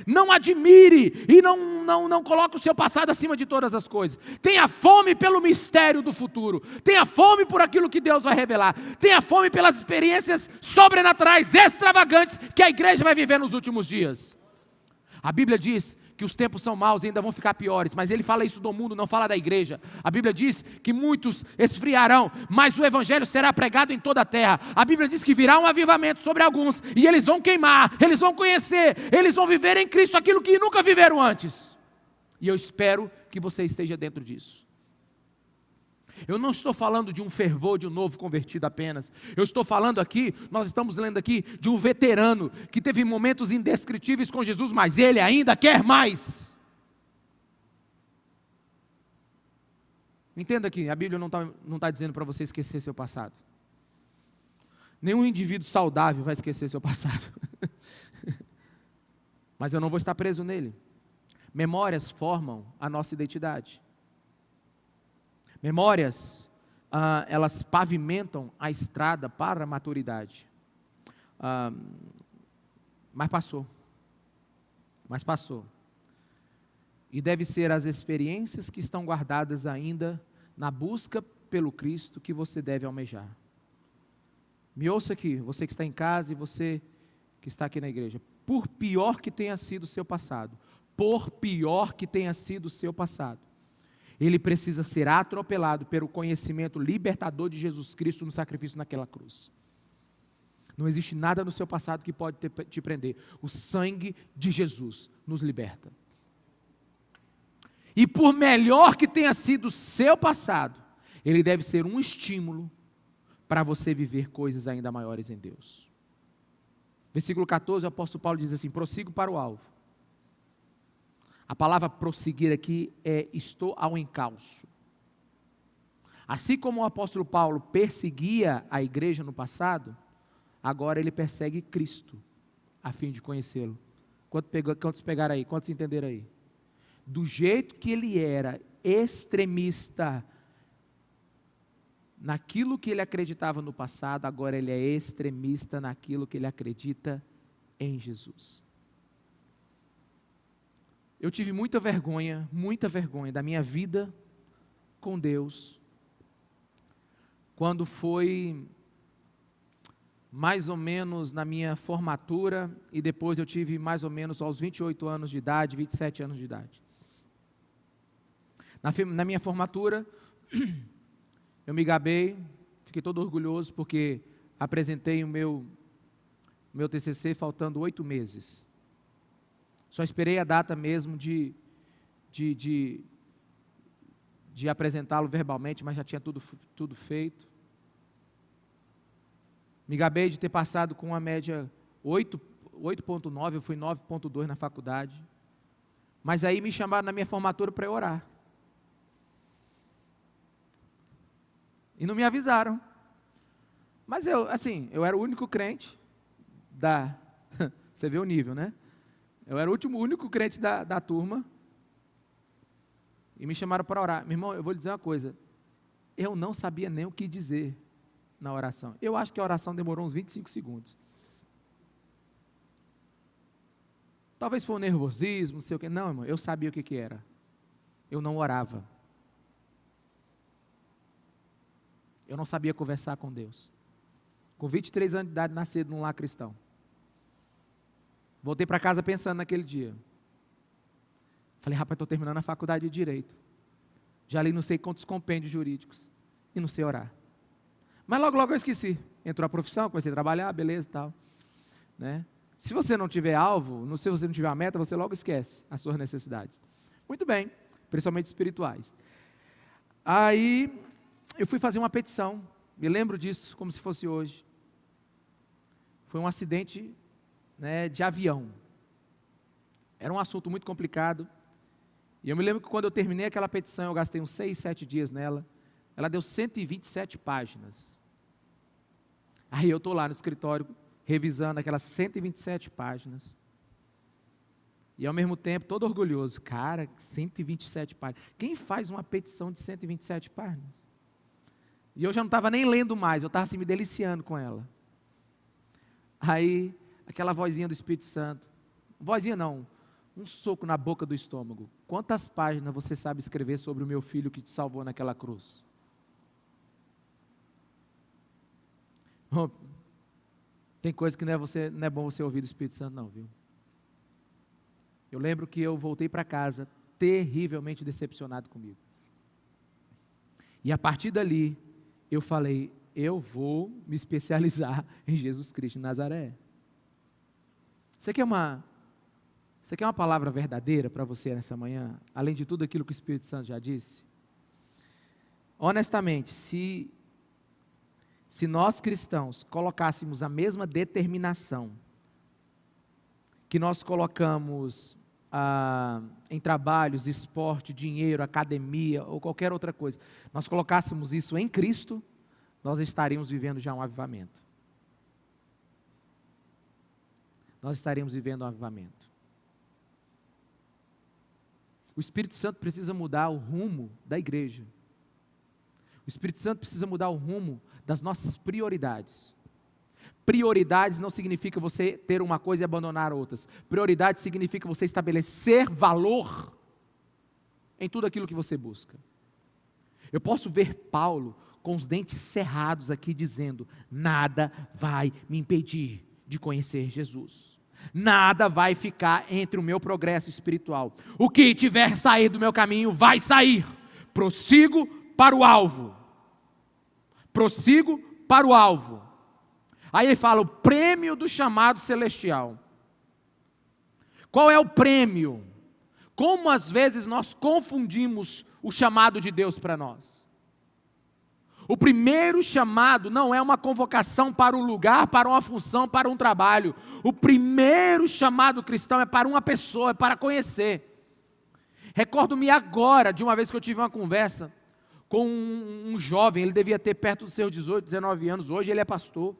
Não admire e não coloque o seu passado acima de todas as coisas. Tenha fome pelo mistério do futuro. Tenha fome por aquilo que Deus vai revelar. Tenha fome pelas experiências sobrenaturais, extravagantes que a igreja vai viver nos últimos dias. A Bíblia diz que os tempos são maus e ainda vão ficar piores, mas ele fala isso do mundo, não fala da igreja. A Bíblia diz que muitos esfriarão, mas o evangelho será pregado em toda a terra. A Bíblia diz que virá um avivamento sobre alguns, e eles vão queimar, eles vão conhecer, eles vão viver em Cristo aquilo que nunca viveram antes. E eu espero que você esteja dentro disso. Eu não estou falando de um fervor de um novo convertido apenas. Eu estou falando aqui, nós estamos lendo aqui, de um veterano que teve momentos indescritíveis com Jesus, mas ele ainda quer mais. Entenda aqui, a Bíblia não está dizendo para você esquecer seu passado. Nenhum indivíduo saudável vai esquecer seu passado. Mas eu não vou estar preso nele. Memórias formam a nossa identidade. Memórias, elas pavimentam a estrada para a maturidade. Mas passou. E deve ser as experiências que estão guardadas ainda na busca pelo Cristo que você deve almejar. Me ouça aqui, você que está em casa e você que está aqui na igreja. Por pior que tenha sido o seu passado, ele precisa ser atropelado pelo conhecimento libertador de Jesus Cristo no sacrifício naquela cruz. Não existe nada no seu passado que pode te prender. O sangue de Jesus nos liberta. E por melhor que tenha sido o seu passado, ele deve ser um estímulo para você viver coisas ainda maiores em Deus. Versículo 14, o apóstolo Paulo diz assim: prossigo para o alvo. A palavra prosseguir aqui é estou ao encalço. Assim como o apóstolo Paulo perseguia a igreja no passado, agora ele persegue Cristo, a fim de conhecê-lo. Quantos pegaram aí? Quantos entenderam aí? Do jeito que ele era extremista naquilo que ele acreditava no passado, agora ele é extremista naquilo que ele acredita em Jesus. Eu tive muita vergonha da minha vida com Deus, quando foi mais ou menos na minha formatura, e depois eu tive mais ou menos aos 28 anos de idade, 27 anos de idade. Na minha formatura, eu me gabei, fiquei todo orgulhoso, porque apresentei o meu TCC faltando 8 meses. Só esperei a data mesmo de apresentá-lo verbalmente, mas já tinha tudo feito. Me gabei de ter passado com uma média 8.9, eu fui 9.2 na faculdade. Mas aí me chamaram na minha formatura para eu orar. E não me avisaram. Mas eu era o único crente você vê o nível, né? Eu era o único crente da turma. E me chamaram para orar. Meu irmão, eu vou lhe dizer uma coisa. Eu não sabia nem o que dizer na oração. Eu acho que a oração demorou uns 25 segundos. Talvez foi um nervosismo, não sei o que. Não, irmão, eu sabia o que era. Eu não orava. Eu não sabia conversar com Deus. Com 23 anos de idade, nascido num lar cristão. Voltei para casa pensando naquele dia. Falei, rapaz, estou terminando a faculdade de Direito. Já li não sei quantos compêndios jurídicos. E não sei orar. Mas logo eu esqueci. Entrou a profissão, comecei a trabalhar, beleza e tal. Né? Se você não tiver alvo, se você não tiver a meta, você logo esquece as suas necessidades. Muito bem, principalmente espirituais. Aí eu fui fazer uma petição. Me lembro disso como se fosse hoje. Foi um acidente, né, de avião. Era um assunto muito complicado. E eu me lembro que quando eu terminei aquela petição, eu gastei uns 6, 7 dias nela. Ela deu 127 páginas. Aí eu estou lá no escritório, revisando aquelas 127 páginas. E ao mesmo tempo, todo orgulhoso. Cara, 127 páginas. Quem faz uma petição de 127 páginas? E eu já não estava nem lendo mais, eu estava assim me deliciando com ela. Aí, aquela vozinha do Espírito Santo. Vozinha não, um soco na boca do estômago. Quantas páginas você sabe escrever sobre o meu filho que te salvou naquela cruz? Oh, tem coisa que não é bom você ouvir do Espírito Santo não, viu? Eu lembro que eu voltei para casa terrivelmente decepcionado comigo. E a partir dali, eu falei, eu vou me especializar em Jesus Cristo de Nazaré. Você quer uma palavra verdadeira para você nessa manhã? Além de tudo aquilo que o Espírito Santo já disse? Honestamente, se nós cristãos colocássemos a mesma determinação que nós colocamos em trabalhos, esporte, dinheiro, academia ou qualquer outra coisa, nós colocássemos isso em Cristo, nós estaríamos vivendo já um avivamento. Nós estaríamos vivendo um avivamento. O Espírito Santo precisa mudar o rumo da igreja. O Espírito Santo precisa mudar o rumo das nossas prioridades. Prioridades não significa você ter uma coisa e abandonar outras. Prioridade significa você estabelecer valor em tudo aquilo que você busca. Eu posso ver Paulo com os dentes cerrados aqui dizendo, nada vai me impedir de conhecer Jesus. Nada vai ficar entre o meu progresso espiritual. O que tiver sair do meu caminho vai sair. Prossigo para o alvo. Prossigo para o alvo. Aí ele fala o prêmio do chamado celestial. Qual é o prêmio? Como às vezes nós confundimos o chamado de Deus para nós. O primeiro chamado não é uma convocação para um lugar, para uma função, para um trabalho. O primeiro chamado cristão é para uma pessoa, é para conhecer. Recordo-me agora de uma vez que eu tive uma conversa com um jovem, ele devia ter perto dos seus 18, 19 anos, hoje ele é pastor.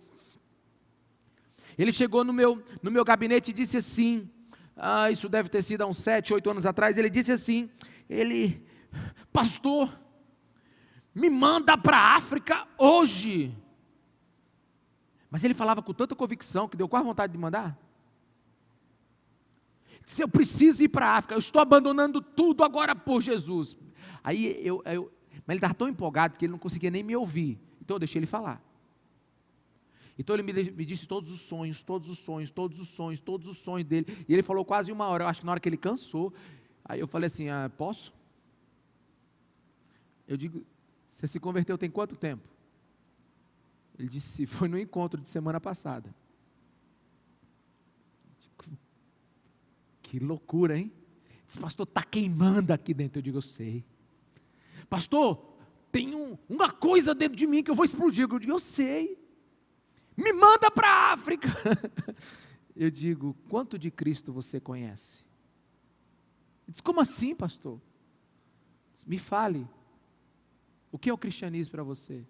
Ele chegou no meu gabinete e disse assim, isso deve ter sido há uns 7, 8 anos atrás, ele disse assim, pastor, me manda para a África hoje. Mas ele falava com tanta convicção que deu quase vontade de mandar. Disse, eu preciso ir para a África, eu estou abandonando tudo agora por Jesus. Mas ele estava tão empolgado que ele não conseguia nem me ouvir. Então eu deixei ele falar. Então ele me disse todos os sonhos dele. E ele falou quase 1 hora. Eu acho que na hora que ele cansou, aí eu falei assim, posso? Eu digo, você se converteu tem quanto tempo? Ele disse, foi no encontro de semana passada. Que loucura, hein? Disse, pastor, está queimando aqui dentro. Eu digo, eu sei. Pastor, tem uma coisa dentro de mim que eu vou explodir. Eu digo, eu sei. Me manda para a África. Eu digo, quanto de Cristo você conhece? Ele diz, como assim, pastor? Me fale. O que é o cristianismo para você?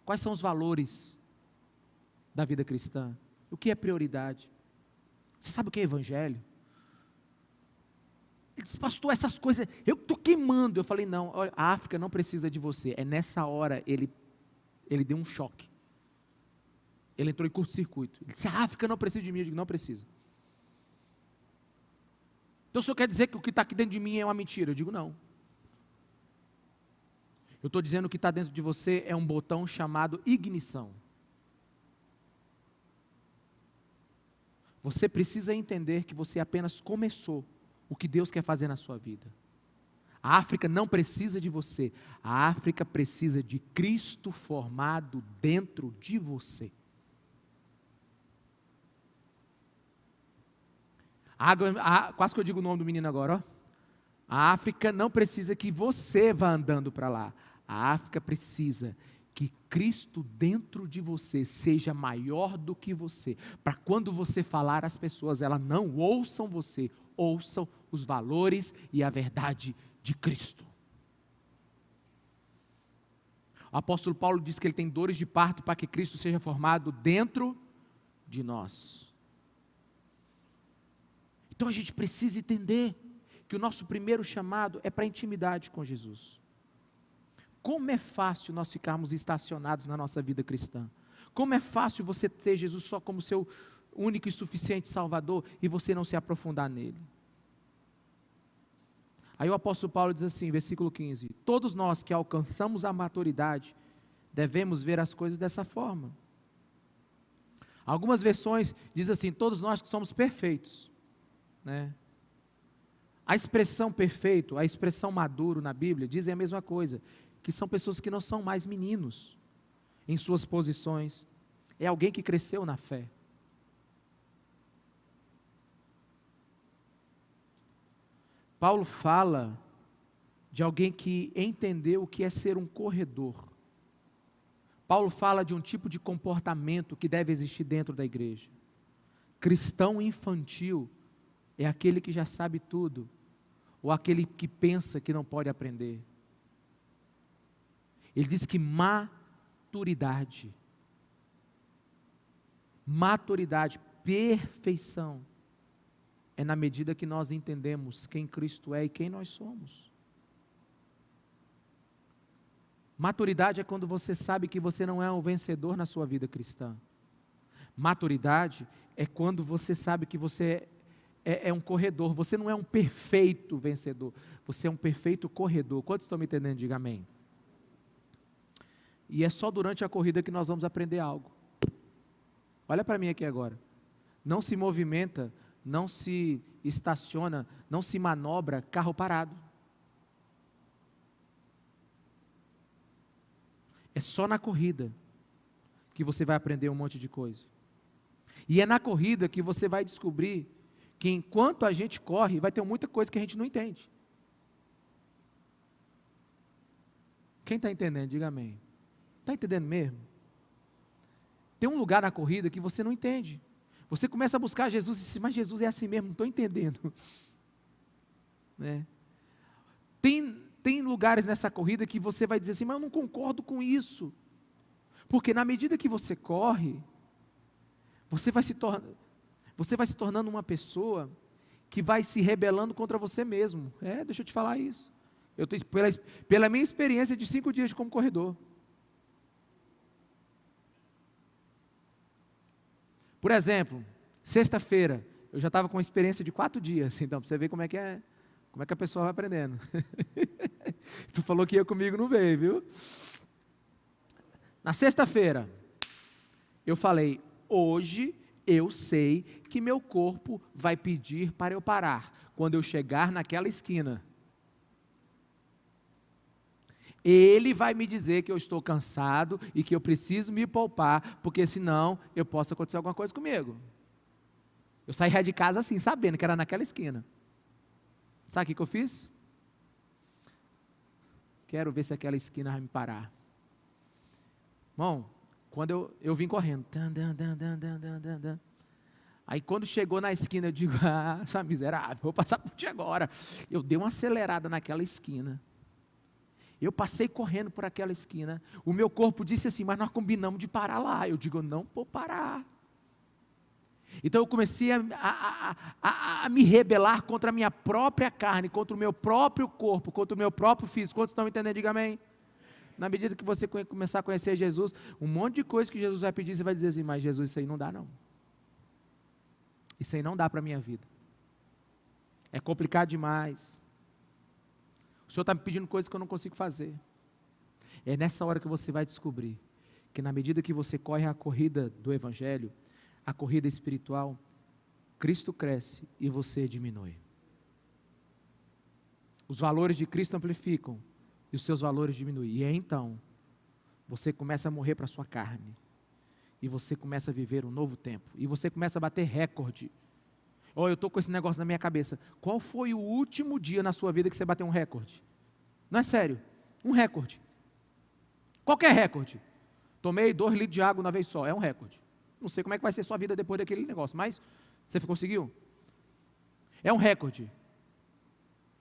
Quais são os valores da vida cristã? O que é prioridade? Você sabe o que é evangelho? Ele disse, pastor, essas coisas, eu estou queimando. Eu falei, não, olha, a África não precisa de você. É nessa hora, ele deu um choque. Ele entrou em curto-circuito. Ele disse, a África não precisa de mim. Eu digo, não precisa. Então o senhor quer dizer que o que está aqui dentro de mim é uma mentira? Eu digo, não. Eu estou dizendo que o que está dentro de você é um botão chamado ignição. Você precisa entender que você apenas começou o que Deus quer fazer na sua vida. A África não precisa de você. A África precisa de Cristo formado dentro de você. Quase que eu digo o nome do menino agora, ó. A África não precisa que você vá andando para lá. A África precisa que Cristo dentro de você seja maior do que você, para quando você falar às pessoas, elas não ouçam você, ouçam os valores e a verdade de Cristo. O apóstolo Paulo diz que ele tem dores de parto para que Cristo seja formado dentro de nós. Então a gente precisa entender que o nosso primeiro chamado é para a intimidade com Jesus. Como é fácil nós ficarmos estacionados na nossa vida cristã. Como é fácil você ter Jesus só como seu único e suficiente Salvador e você não se aprofundar nele. Aí o apóstolo Paulo diz assim, versículo 15, todos nós que alcançamos a maturidade, devemos ver as coisas dessa forma. Algumas versões dizem assim, todos nós que somos perfeitos, né? A expressão perfeito, a expressão maduro na Bíblia, dizem a mesma coisa, que são pessoas que não são mais meninos em suas posições, é alguém que cresceu na fé. Paulo fala de alguém que entendeu o que é ser um corredor. Paulo fala de um tipo de comportamento que deve existir dentro da igreja. Cristão infantil é aquele que já sabe tudo, ou aquele que pensa que não pode aprender. Ele diz que maturidade, perfeição, é na medida que nós entendemos quem Cristo é e quem nós somos. Maturidade é quando você sabe que você não é um vencedor na sua vida cristã. Maturidade é quando você sabe que você é um corredor, você não é um perfeito vencedor, você é um perfeito corredor. Quantos estão me entendendo? Diga amém. E é só durante a corrida que nós vamos aprender algo. Olha para mim aqui agora. Não se movimenta, não se estaciona, não se manobra carro parado. É só na corrida que você vai aprender um monte de coisa. E é na corrida que você vai descobrir que enquanto a gente corre, vai ter muita coisa que a gente não entende. Quem está entendendo? Diga amém. Está entendendo mesmo? Tem um lugar na corrida que você não entende. Você começa a buscar Jesus e diz, mas Jesus é assim mesmo, não estou entendendo. Né? Tem lugares nessa corrida que você vai dizer assim, mas eu não concordo com isso. Porque na medida que você corre, você vai se tornando uma pessoa que vai se rebelando contra você mesmo. Deixa eu te falar isso. Eu tô, pela minha experiência de 5 dias como corredor. Por exemplo, sexta-feira, eu já estava com uma experiência de 4 dias, então, para você ver como é que a pessoa vai aprendendo. Tu falou que ia comigo, não veio, viu? Na sexta-feira, eu falei, hoje eu sei que meu corpo vai pedir para eu parar, quando eu chegar naquela esquina. Ele vai me dizer que eu estou cansado e que eu preciso me poupar, porque senão eu posso acontecer alguma coisa comigo. Eu saí de casa assim, sabendo que era naquela esquina. Sabe o que eu fiz? Quero ver se aquela esquina vai me parar. Irmão, quando eu vim correndo, aí quando chegou na esquina, eu digo, essa miserável, vou passar por ti agora. Eu dei uma acelerada naquela esquina. Eu passei correndo por aquela esquina. O meu corpo disse assim, mas nós combinamos de parar lá. Eu digo, eu não vou parar. Então eu comecei a me rebelar contra a minha própria carne, contra o meu próprio corpo, contra o meu próprio físico. Quantos estão entendendo? Diga amém. Na medida que você começar a conhecer Jesus, um monte de coisa que Jesus vai pedir, você vai dizer assim, mas Jesus, isso aí não dá não. Isso aí não dá para a minha vida. É complicado demais. O Senhor está me pedindo coisas que eu não consigo fazer. É nessa hora que você vai descobrir que na medida que você corre a corrida do Evangelho, a corrida espiritual, Cristo cresce e você diminui. Os valores de Cristo amplificam e os seus valores diminuem. E então, você começa a morrer para a sua carne. E você começa a viver um novo tempo. E você começa a bater recorde. Eu estou com esse negócio na minha cabeça. Qual foi o último dia na sua vida que você bateu um recorde? Não é sério, um recorde. Qualquer recorde. Tomei 2 litros de água uma vez só, é um recorde. Não sei como é que vai ser sua vida depois daquele negócio, mas você conseguiu? É um recorde.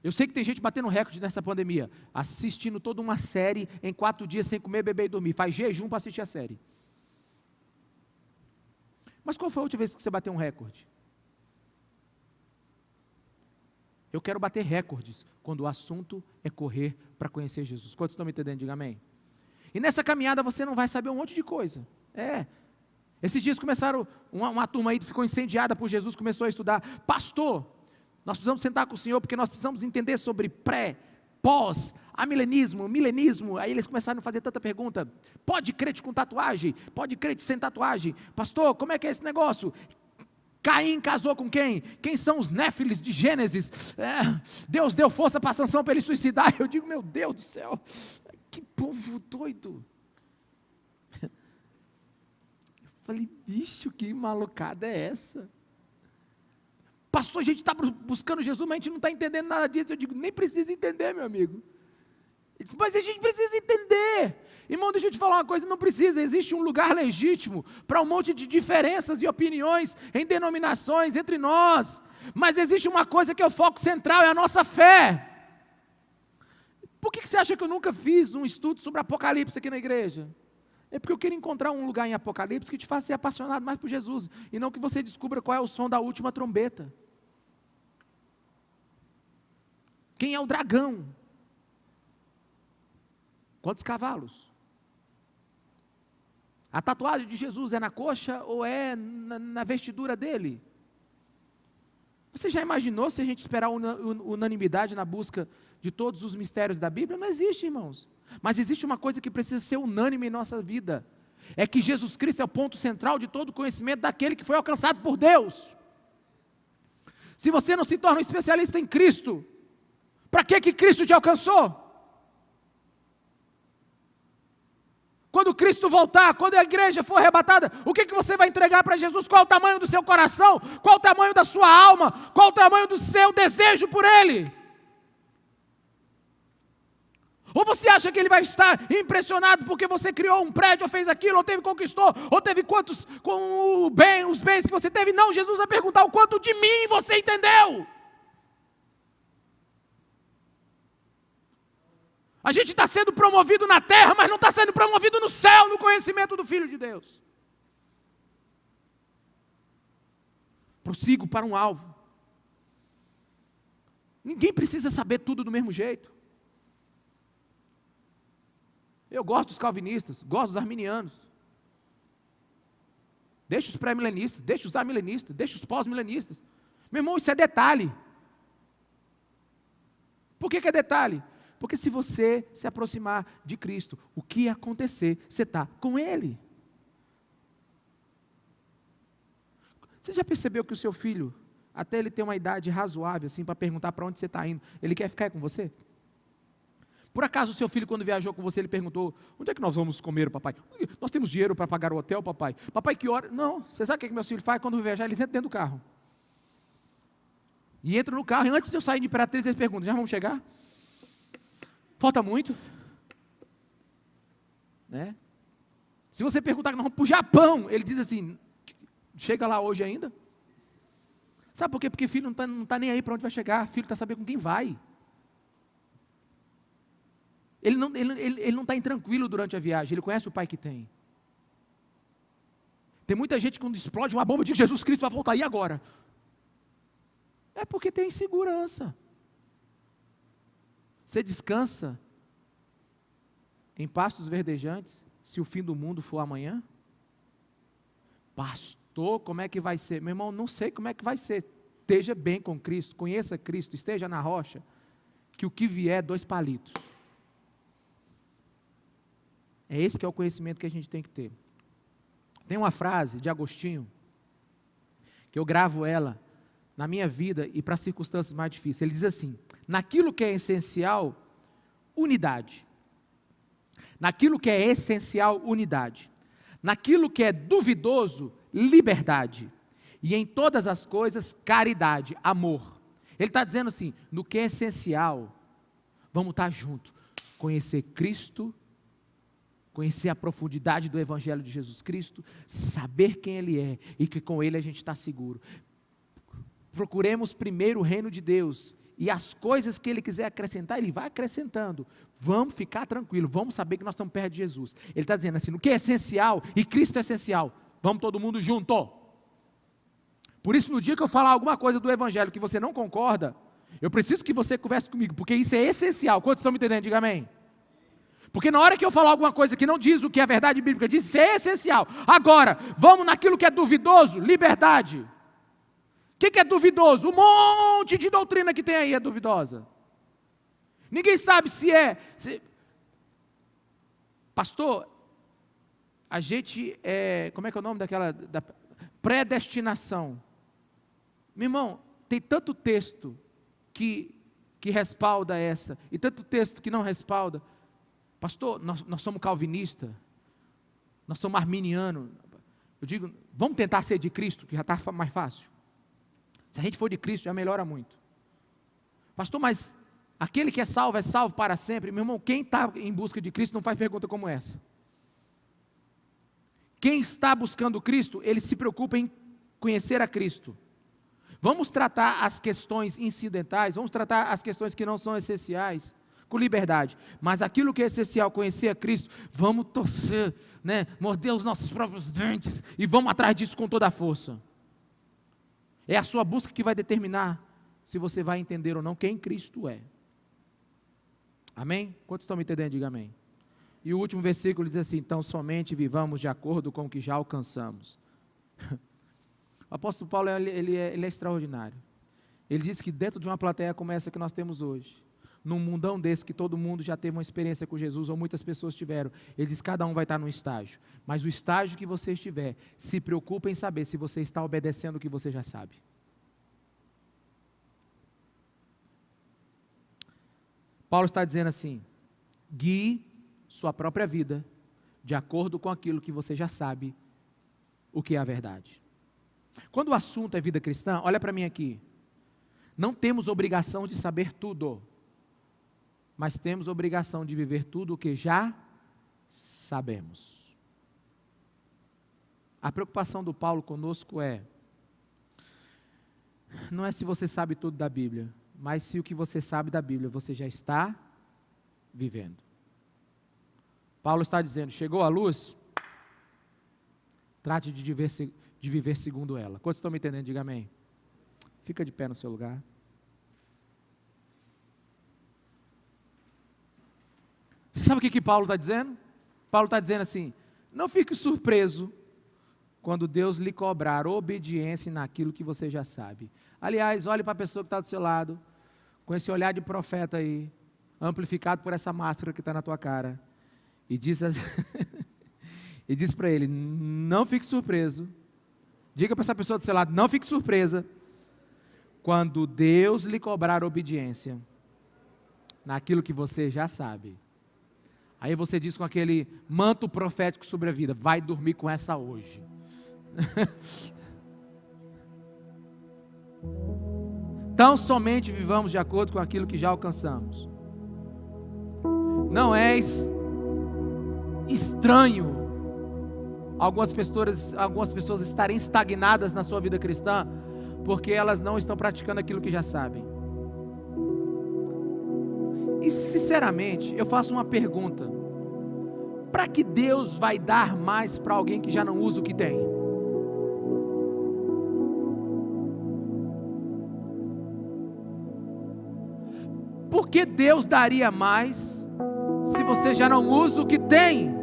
Eu sei que tem gente batendo recorde nessa pandemia, assistindo toda uma série em 4 dias sem comer, beber e dormir. Faz jejum para assistir a série. Mas qual foi a última vez que você bateu um recorde? Eu quero bater recordes quando o assunto é correr para conhecer Jesus. Quantos estão me entendendo? Diga amém. E nessa caminhada você não vai saber um monte de coisa. Esses dias começaram, uma turma aí ficou incendiada por Jesus, começou a estudar. Pastor, nós precisamos sentar com o Senhor, porque nós precisamos entender sobre pré, pós, amilenismo, milenismo. Aí eles começaram a fazer tanta pergunta. Pode crente com tatuagem? Pode crente sem tatuagem? Pastor, como é que é esse negócio? Caim casou com quem? Quem são os néfilis de Gênesis? Deus deu força para Sansão para ele suicidar. Eu digo, meu Deus do céu, que povo doido. Eu falei, bicho, que malucada é essa? Pastor, a gente está buscando Jesus, mas a gente não está entendendo nada disso. Eu digo, nem precisa entender, meu amigo. Ele disse, mas a gente precisa entender. Irmão, deixa eu te falar uma coisa, não precisa, existe um lugar legítimo para um monte de diferenças e opiniões em denominações entre nós, mas existe uma coisa que é o foco central, é a nossa fé. Por que você acha que eu nunca fiz um estudo sobre Apocalipse aqui na igreja? É porque eu quero encontrar um lugar em Apocalipse que te faça ser apaixonado mais por Jesus, e não que você descubra qual é o som da última trombeta. Quem é o dragão? Quantos cavalos? A tatuagem de Jesus é na coxa ou é na vestidura dele? Você já imaginou se a gente esperar unanimidade na busca de todos os mistérios da Bíblia? Não existe, irmãos. Mas existe uma coisa que precisa ser unânime em nossa vida. É que Jesus Cristo é o ponto central de todo o conhecimento daquele que foi alcançado por Deus. Se você não se torna um especialista em Cristo, para que Cristo te alcançou? Quando Cristo voltar, quando a igreja for arrebatada, o que você vai entregar para Jesus? Qual o tamanho do seu coração? Qual o tamanho da sua alma? Qual o tamanho do seu desejo por Ele? Ou você acha que Ele vai estar impressionado porque você criou um prédio, ou fez aquilo, ou conquistou, ou teve quantos, com os bens que você teve? Não, Jesus vai perguntar o quanto de mim você entendeu. A gente está sendo promovido na terra, mas não está sendo promovido no céu, no conhecimento do Filho de Deus. prossigo para um alvo. Ninguém precisa saber tudo do mesmo jeito. Eu gosto dos calvinistas, gosto dos arminianos. Deixa os pré-milenistas, deixa os amilenistas, deixa os pós-milenistas. Meu irmão, isso é detalhe. Por que é detalhe? Porque se você se aproximar de Cristo, o que ia acontecer? Você está com Ele. Você já percebeu que o seu filho, até ele ter uma idade razoável, assim, para perguntar para onde você está indo, ele quer ficar com você? Por acaso o seu filho, quando viajou com você, ele perguntou: onde é que nós vamos comer, papai? Nós temos dinheiro para pagar o hotel, papai? Papai, que hora? Não, você sabe o que meus filhos fazem quando vão viajar? Eles entram dentro do carro. E entram no carro, e antes de eu sair de Imperatriz, eles perguntam: já vamos chegar? Falta muito? Né? Se você perguntar que nós vamos para o Japão, ele diz assim: chega lá hoje ainda? Sabe por quê? Porque filho não está nem aí para onde vai chegar, filho está sabendo com quem vai. Ele não está intranquilo durante a viagem, ele conhece o pai que tem. Tem muita gente que quando explode uma bomba diz: Jesus Cristo vai voltar, e agora? É porque tem insegurança. Você descansa em pastos verdejantes se o fim do mundo for amanhã? Pastor, como é que vai ser? Meu irmão, não sei como é que vai ser. Esteja bem com Cristo, conheça Cristo, esteja na rocha, que o que vier, 2 palitos. É esse que é o conhecimento que a gente tem que ter. Tem uma frase de Agostinho, que eu gravo ela na minha vida e para circunstâncias mais difíceis. Ele diz assim: naquilo que é essencial, unidade. Naquilo que é essencial, unidade. Naquilo que é duvidoso, liberdade. E em todas as coisas, caridade, amor. Ele está dizendo assim: no que é essencial, vamos estar juntos. Conhecer Cristo, conhecer a profundidade do Evangelho de Jesus Cristo, saber quem Ele é e que com Ele a gente está seguro. Procuremos primeiro o reino de Deus e as coisas que Ele quiser acrescentar, Ele vai acrescentando. Vamos ficar tranquilos, vamos saber que nós estamos perto de Jesus. Ele está dizendo assim: no que é essencial, e Cristo é essencial, vamos todo mundo junto. Por isso, no dia que eu falar alguma coisa do Evangelho que você não concorda, eu preciso que você converse comigo, porque isso é essencial. Quantos estão me entendendo? Diga amém. Porque na hora que eu falar alguma coisa que não diz o que é a verdade bíblica, diz isso é essencial. Agora, vamos naquilo que é duvidoso, liberdade. O que é duvidoso? Um monte de doutrina que tem aí é duvidosa. Ninguém sabe se é... Pastor, a gente como é que é o nome daquela... Da predestinação. Meu irmão, tem tanto texto que respalda essa, e tanto texto que não respalda. Pastor, nós somos calvinistas, nós somos arminianos. Eu digo, vamos tentar ser de Cristo, que já está mais fácil. Se a gente for de Cristo, já melhora muito. Pastor, mas aquele que é salvo para sempre. Meu irmão, quem está em busca de Cristo não faz pergunta como essa. Quem está buscando Cristo, ele se preocupa em conhecer a Cristo. Vamos tratar as questões incidentais, vamos tratar as questões que não são essenciais, com liberdade, mas aquilo que é essencial, conhecer a Cristo, vamos torcer, morder os nossos próprios dentes, e vamos atrás disso com toda a força. É a sua busca que vai determinar se você vai entender ou não quem Cristo é. Amém? Quantos estão me entendendo? Diga amém. E o último versículo diz assim: então somente vivamos de acordo com o que já alcançamos. O apóstolo Paulo, ele é extraordinário. Ele diz que dentro de uma plateia como essa que nós temos hoje, num mundão desse que todo mundo já teve uma experiência com Jesus, ou muitas pessoas tiveram, ele diz que cada um vai estar num estágio, mas o estágio que você estiver, se preocupe em saber se você está obedecendo o que você já sabe. Paulo está dizendo assim: guie sua própria vida de acordo com aquilo que você já sabe o que é a verdade. Quando o assunto é vida cristã, olha para mim aqui, não temos obrigação de saber tudo, mas temos obrigação de viver tudo o que já sabemos. A preocupação do Paulo conosco não é se você sabe tudo da Bíblia, mas se o que você sabe da Bíblia você já está vivendo. Paulo está dizendo: chegou a luz, trate de viver segundo ela. Quantos estão me entendendo? Diga amém. Fica de pé no seu lugar. Você sabe o que Paulo está dizendo? Paulo está dizendo assim: não fique surpreso quando Deus lhe cobrar obediência naquilo que você já sabe. Aliás, olhe para a pessoa que está do seu lado, com esse olhar de profeta aí, amplificado por essa máscara que está na tua cara, e diz para ele: não fique surpreso. Diga para essa pessoa do seu lado: não fique surpresa quando Deus lhe cobrar obediência naquilo que você já sabe. Aí você diz com aquele manto profético sobre a vida: vai dormir com essa hoje. Tão somente vivamos de acordo com aquilo que já alcançamos. Não é estranho algumas pessoas estarem estagnadas na sua vida cristã, porque elas não estão praticando aquilo que já sabem. E sinceramente, eu faço uma pergunta: para que Deus vai dar mais para alguém que já não usa o que tem? Por que Deus daria mais se você já não usa o que tem?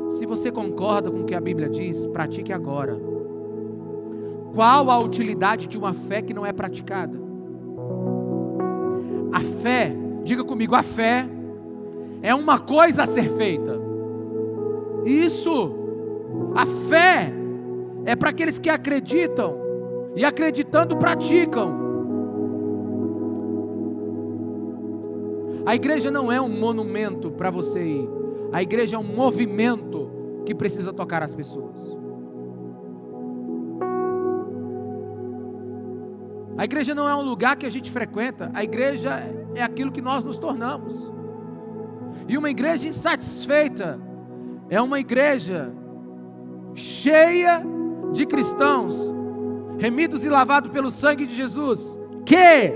Se você concorda com o que a Bíblia diz, pratique agora. Qual a utilidade de uma fé que não é praticada? A fé, diga comigo, a fé é uma coisa a ser feita. Isso, a fé é para aqueles que acreditam e acreditando praticam. A igreja não é um monumento para você ir. A igreja é um movimento que precisa tocar as pessoas. A igreja não é um lugar que a gente frequenta. A igreja é aquilo que nós nos tornamos. E uma igreja insatisfeita é uma igreja cheia de cristãos remidos e lavados pelo sangue de Jesus, que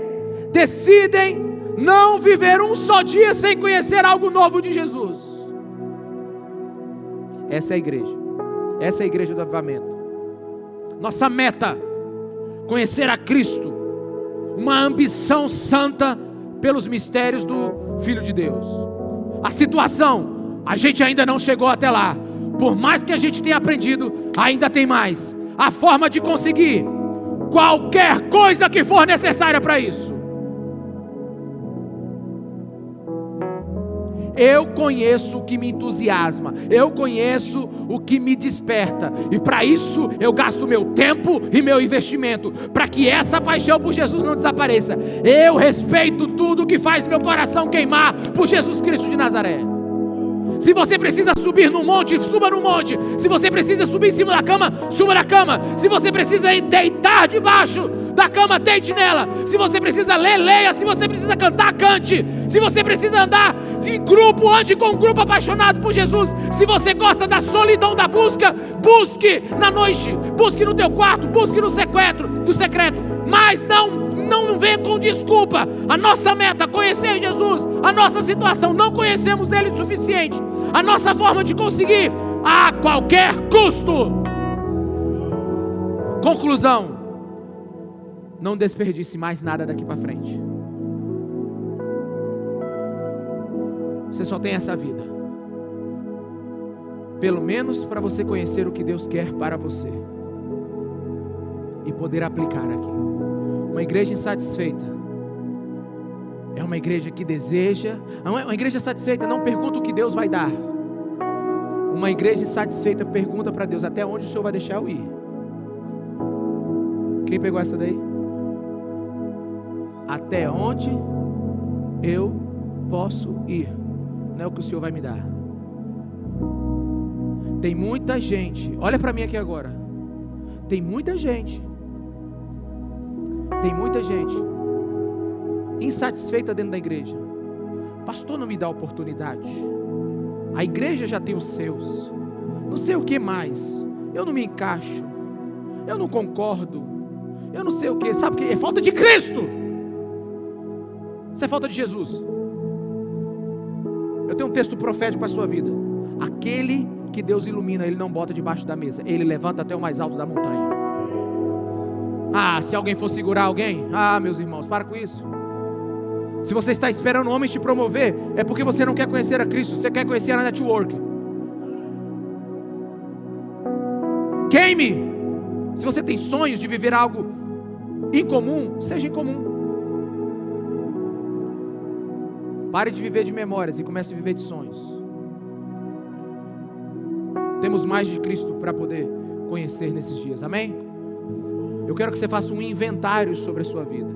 decidem não viver um só dia sem conhecer algo novo de Jesus. Essa é a igreja. Essa é a igreja do avivamento. Nossa meta: conhecer a Cristo. Uma ambição santa pelos mistérios do Filho de Deus. A situação: a gente ainda não chegou até lá. Por mais que a gente tenha aprendido, ainda tem mais. A forma de conseguir qualquer coisa que for necessária para isso. Eu conheço o que me entusiasma, eu conheço o que me desperta, e para isso eu gasto meu tempo e meu investimento, para que essa paixão por Jesus não desapareça. Eu respeito tudo que faz meu coração queimar por Jesus Cristo de Nazaré. Se você precisa subir no monte, suba no monte. Se você precisa subir em cima da cama, suba na cama. Se você precisa deitar debaixo da cama, deite nela. Se você precisa ler, leia. Se você precisa cantar, cante. Se você precisa andar em grupo, ande com um grupo apaixonado por Jesus. Se você gosta da solidão da busca, busque na noite, busque no teu quarto, busque no secreto. Mas não venha com desculpa. A nossa meta é conhecer Jesus. A nossa situação, não conhecemos Ele o suficiente. A nossa forma de conseguir, a qualquer custo. Conclusão: não desperdice mais nada daqui para frente. Você só tem essa vida, pelo menos para você conhecer o que Deus quer para você e poder aplicar aqui. Uma igreja insatisfeita é uma igreja que deseja. Uma igreja satisfeita não pergunta o que Deus vai dar. Uma igreja insatisfeita pergunta para Deus: até onde o Senhor vai deixar eu ir? Quem pegou essa daí? Até onde eu posso ir? Não é o que o Senhor vai me dar. Tem muita gente, olha para mim aqui agora. Tem muita gente insatisfeita dentro da igreja. Pastor, não me dá oportunidade. A igreja já tem os seus. Não sei o que mais. Eu não me encaixo. Eu não concordo. Eu não sei o que. Sabe o que? É falta de Cristo. Isso é falta de Jesus. Eu tenho um texto profético para a sua vida. Aquele que Deus ilumina, Ele não bota debaixo da mesa. Ele levanta até o mais alto da montanha. se alguém for segurar alguém. Meus irmãos, para com isso. Se você está esperando homens te promover, é porque você não quer conhecer a Cristo, você quer conhecer a network. Queime! Se você tem sonhos de viver algo incomum, seja incomum. Pare de viver de memórias e comece a viver de sonhos. Temos mais de Cristo para poder conhecer nesses dias, amém? Eu quero que você faça um inventário sobre a sua vida.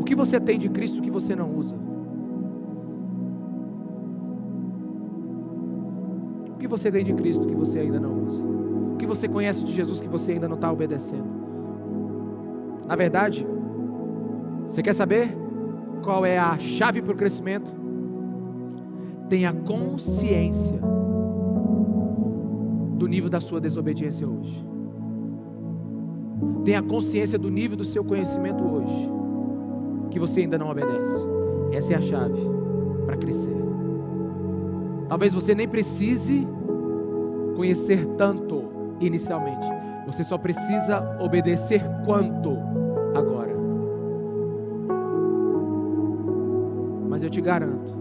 O que você tem de Cristo que você não usa? O que você tem de Cristo que você ainda não usa? O que você conhece de Jesus que você ainda não está obedecendo? Na verdade, você quer saber qual é a chave para o crescimento? Tenha consciência do nível da sua desobediência hoje. Tenha consciência do nível do seu conhecimento hoje, que você ainda não obedece. Essa é a chave para crescer. Talvez você nem precise conhecer tanto inicialmente. Você só precisa obedecer quanto agora. Mas eu te garanto,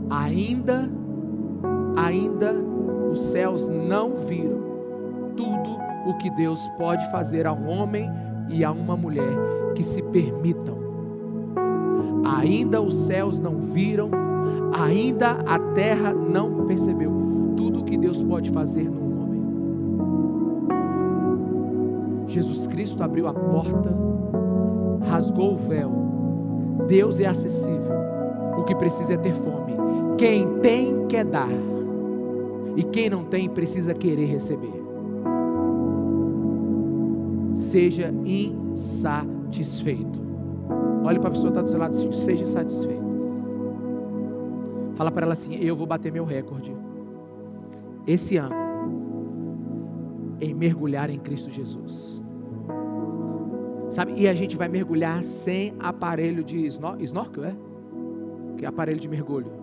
ainda os céus não viram tudo o que Deus pode fazer a um homem e a uma mulher que se permitam. Ainda os céus não viram, ainda a terra não percebeu tudo o que Deus pode fazer num homem. Jesus Cristo abriu a porta, rasgou o véu. Deus é acessível. O que precisa é ter fome. Quem tem quer dar, e quem não tem precisa querer receber. Seja insatisfeito. Olhe para a pessoa que está do seu lado e seja insatisfeito. Fala para ela assim: eu vou bater meu recorde esse ano em mergulhar em Cristo Jesus. Sabe? E a gente vai mergulhar sem aparelho de snorkel, que é aparelho de mergulho.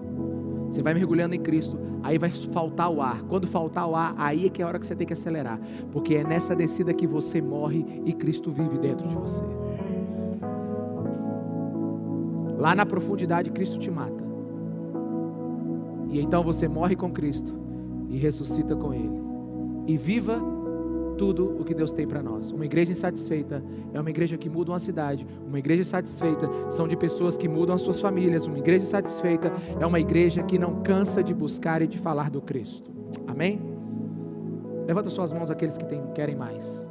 Você vai mergulhando em Cristo, aí vai faltar o ar. Quando faltar o ar, aí é que é a hora que você tem que acelerar, porque é nessa descida que você morre e Cristo vive dentro de você. Lá na profundidade, Cristo te mata, e então você morre com Cristo e ressuscita com Ele, e viva tudo o que Deus tem para nós. Uma igreja insatisfeita é uma igreja que muda uma cidade. Uma igreja insatisfeita são de pessoas que mudam as suas famílias. Uma igreja insatisfeita é uma igreja que não cansa de buscar e de falar do Cristo. Amém? Levanta suas mãos aqueles que querem mais.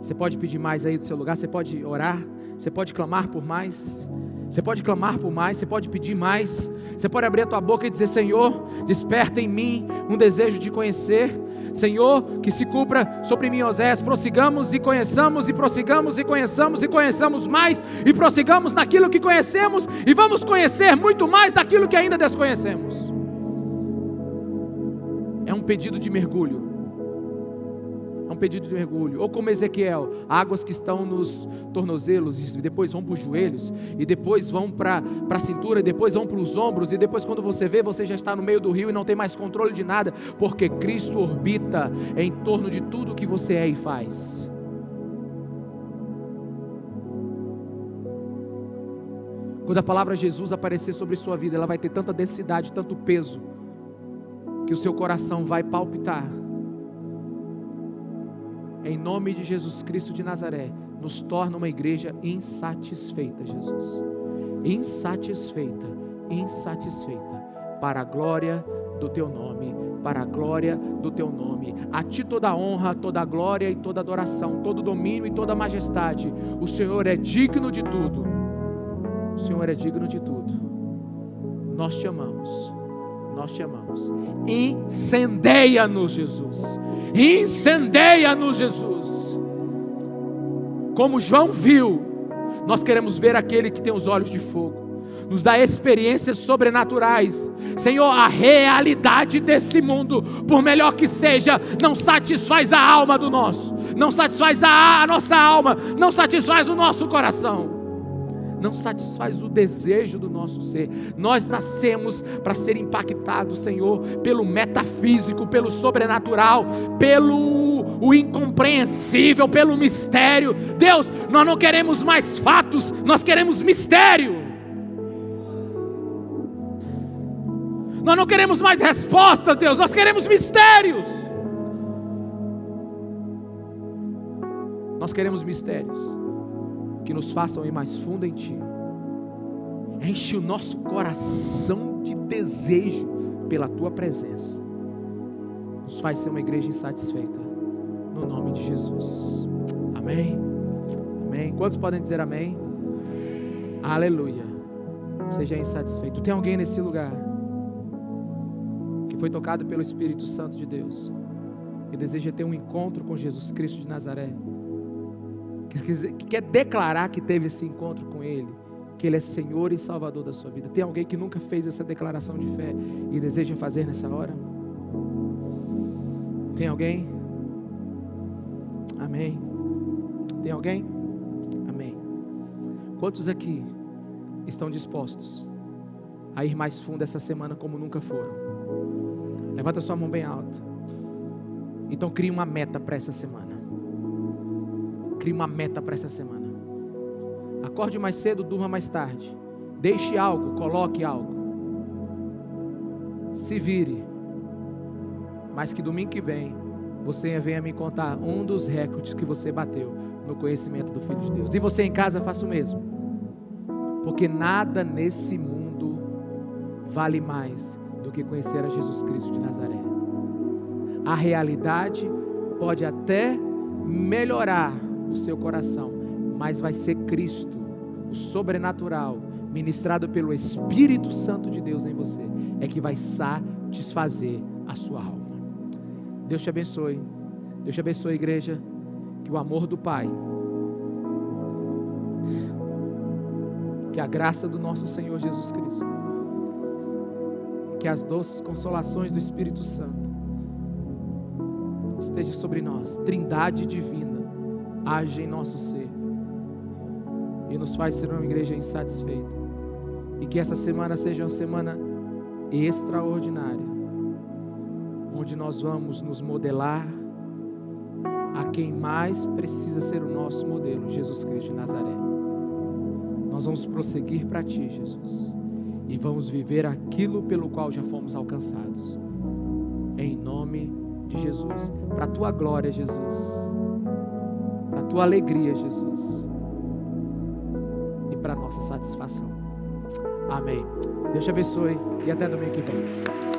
Você pode pedir mais aí do seu lugar, você pode orar, você pode clamar por mais. Você pode clamar por mais, você pode pedir mais. Você pode abrir a tua boca e dizer: Senhor, desperta em mim um desejo de conhecer. Senhor, que se cumpra sobre mim, Osés. Prossigamos e conheçamos, e prossigamos e conheçamos, e conheçamos mais, e prossigamos naquilo que conhecemos, e vamos conhecer muito mais daquilo que ainda desconhecemos. É um pedido de mergulho. É um pedido de mergulho. Ou como Ezequiel, águas que estão nos tornozelos, e depois vão para os joelhos, e depois vão para a cintura, e depois vão para os ombros, e depois quando você vê, você já está no meio do rio e não tem mais controle de nada, porque Cristo orbita em torno de tudo que você é e faz. Quando a palavra Jesus aparecer sobre sua vida, ela vai ter tanta densidade, tanto peso, que o seu coração vai palpitar. Em nome de Jesus Cristo de Nazaré, nos torna uma igreja insatisfeita, Jesus. Insatisfeita, para a glória do Teu nome, para a glória do Teu nome. A Ti toda a honra, toda a glória e toda a adoração, todo o domínio e toda a majestade. O Senhor é digno de tudo. O Senhor é digno de tudo. Nós te amamos. Nós te amamos. Incendeia-nos, Jesus. Incendeia-nos, Jesus. Como João viu, nós queremos ver aquele que tem os olhos de fogo. Nos dá experiências sobrenaturais. Senhor, a realidade desse mundo, por melhor que seja, não satisfaz a alma do nosso, não satisfaz a nossa alma, não satisfaz o nosso coração. não satisfaz o desejo do nosso ser. Nós nascemos para ser impactados, Senhor, pelo metafísico, pelo sobrenatural, pelo incompreensível, pelo mistério. Deus, nós não queremos mais fatos, nós queremos mistério. Nós não queremos mais respostas, Deus, nós queremos mistérios. Nós queremos mistérios que nos façam ir mais fundo em Ti. Enche o nosso coração de desejo pela Tua presença. Nos faz ser uma igreja insatisfeita, no nome de Jesus. Amém? Amém. Quantos podem dizer amém? Aleluia. Seja insatisfeito. Tem alguém nesse lugar que foi tocado pelo Espírito Santo de Deus e deseja ter um encontro com Jesus Cristo de Nazaré, que quer declarar que teve esse encontro com Ele, que Ele é Senhor e Salvador da sua vida? Tem alguém que nunca fez essa declaração de fé e deseja fazer nessa hora? Tem alguém? Amém. Tem alguém? Amém. Quantos aqui estão dispostos a ir mais fundo essa semana como nunca foram? Levanta sua mão bem alta. Então crie uma meta para essa semana. Crie uma meta para essa semana. Acorde mais cedo, durma mais tarde. Deixe algo, coloque algo. Se vire. Mas que domingo que vem você venha me contar um dos recordes que você bateu no conhecimento do Filho de Deus. E você em casa faça o mesmo. Porque nada nesse mundo vale mais do que conhecer a Jesus Cristo de Nazaré. A realidade pode até melhorar o seu coração, mas vai ser Cristo, o sobrenatural, ministrado pelo Espírito Santo de Deus em você, é que vai satisfazer a sua alma. Deus te abençoe. Deus te abençoe, igreja. Que o amor do Pai, que a graça do nosso Senhor Jesus Cristo, que as doces consolações do Espírito Santo esteja sobre nós. Trindade divina age em nosso ser e nos faz ser uma igreja insatisfeita. E que essa semana seja uma semana extraordinária, onde nós vamos nos modelar a quem mais precisa ser o nosso modelo, Jesus Cristo de Nazaré. Nós vamos prosseguir para Ti, Jesus, e vamos viver aquilo pelo qual já fomos alcançados, em nome de Jesus, para a Tua glória, Jesus, para a Tua alegria, Jesus, e para a nossa satisfação. Amém. Deus te abençoe e até domingo que vem.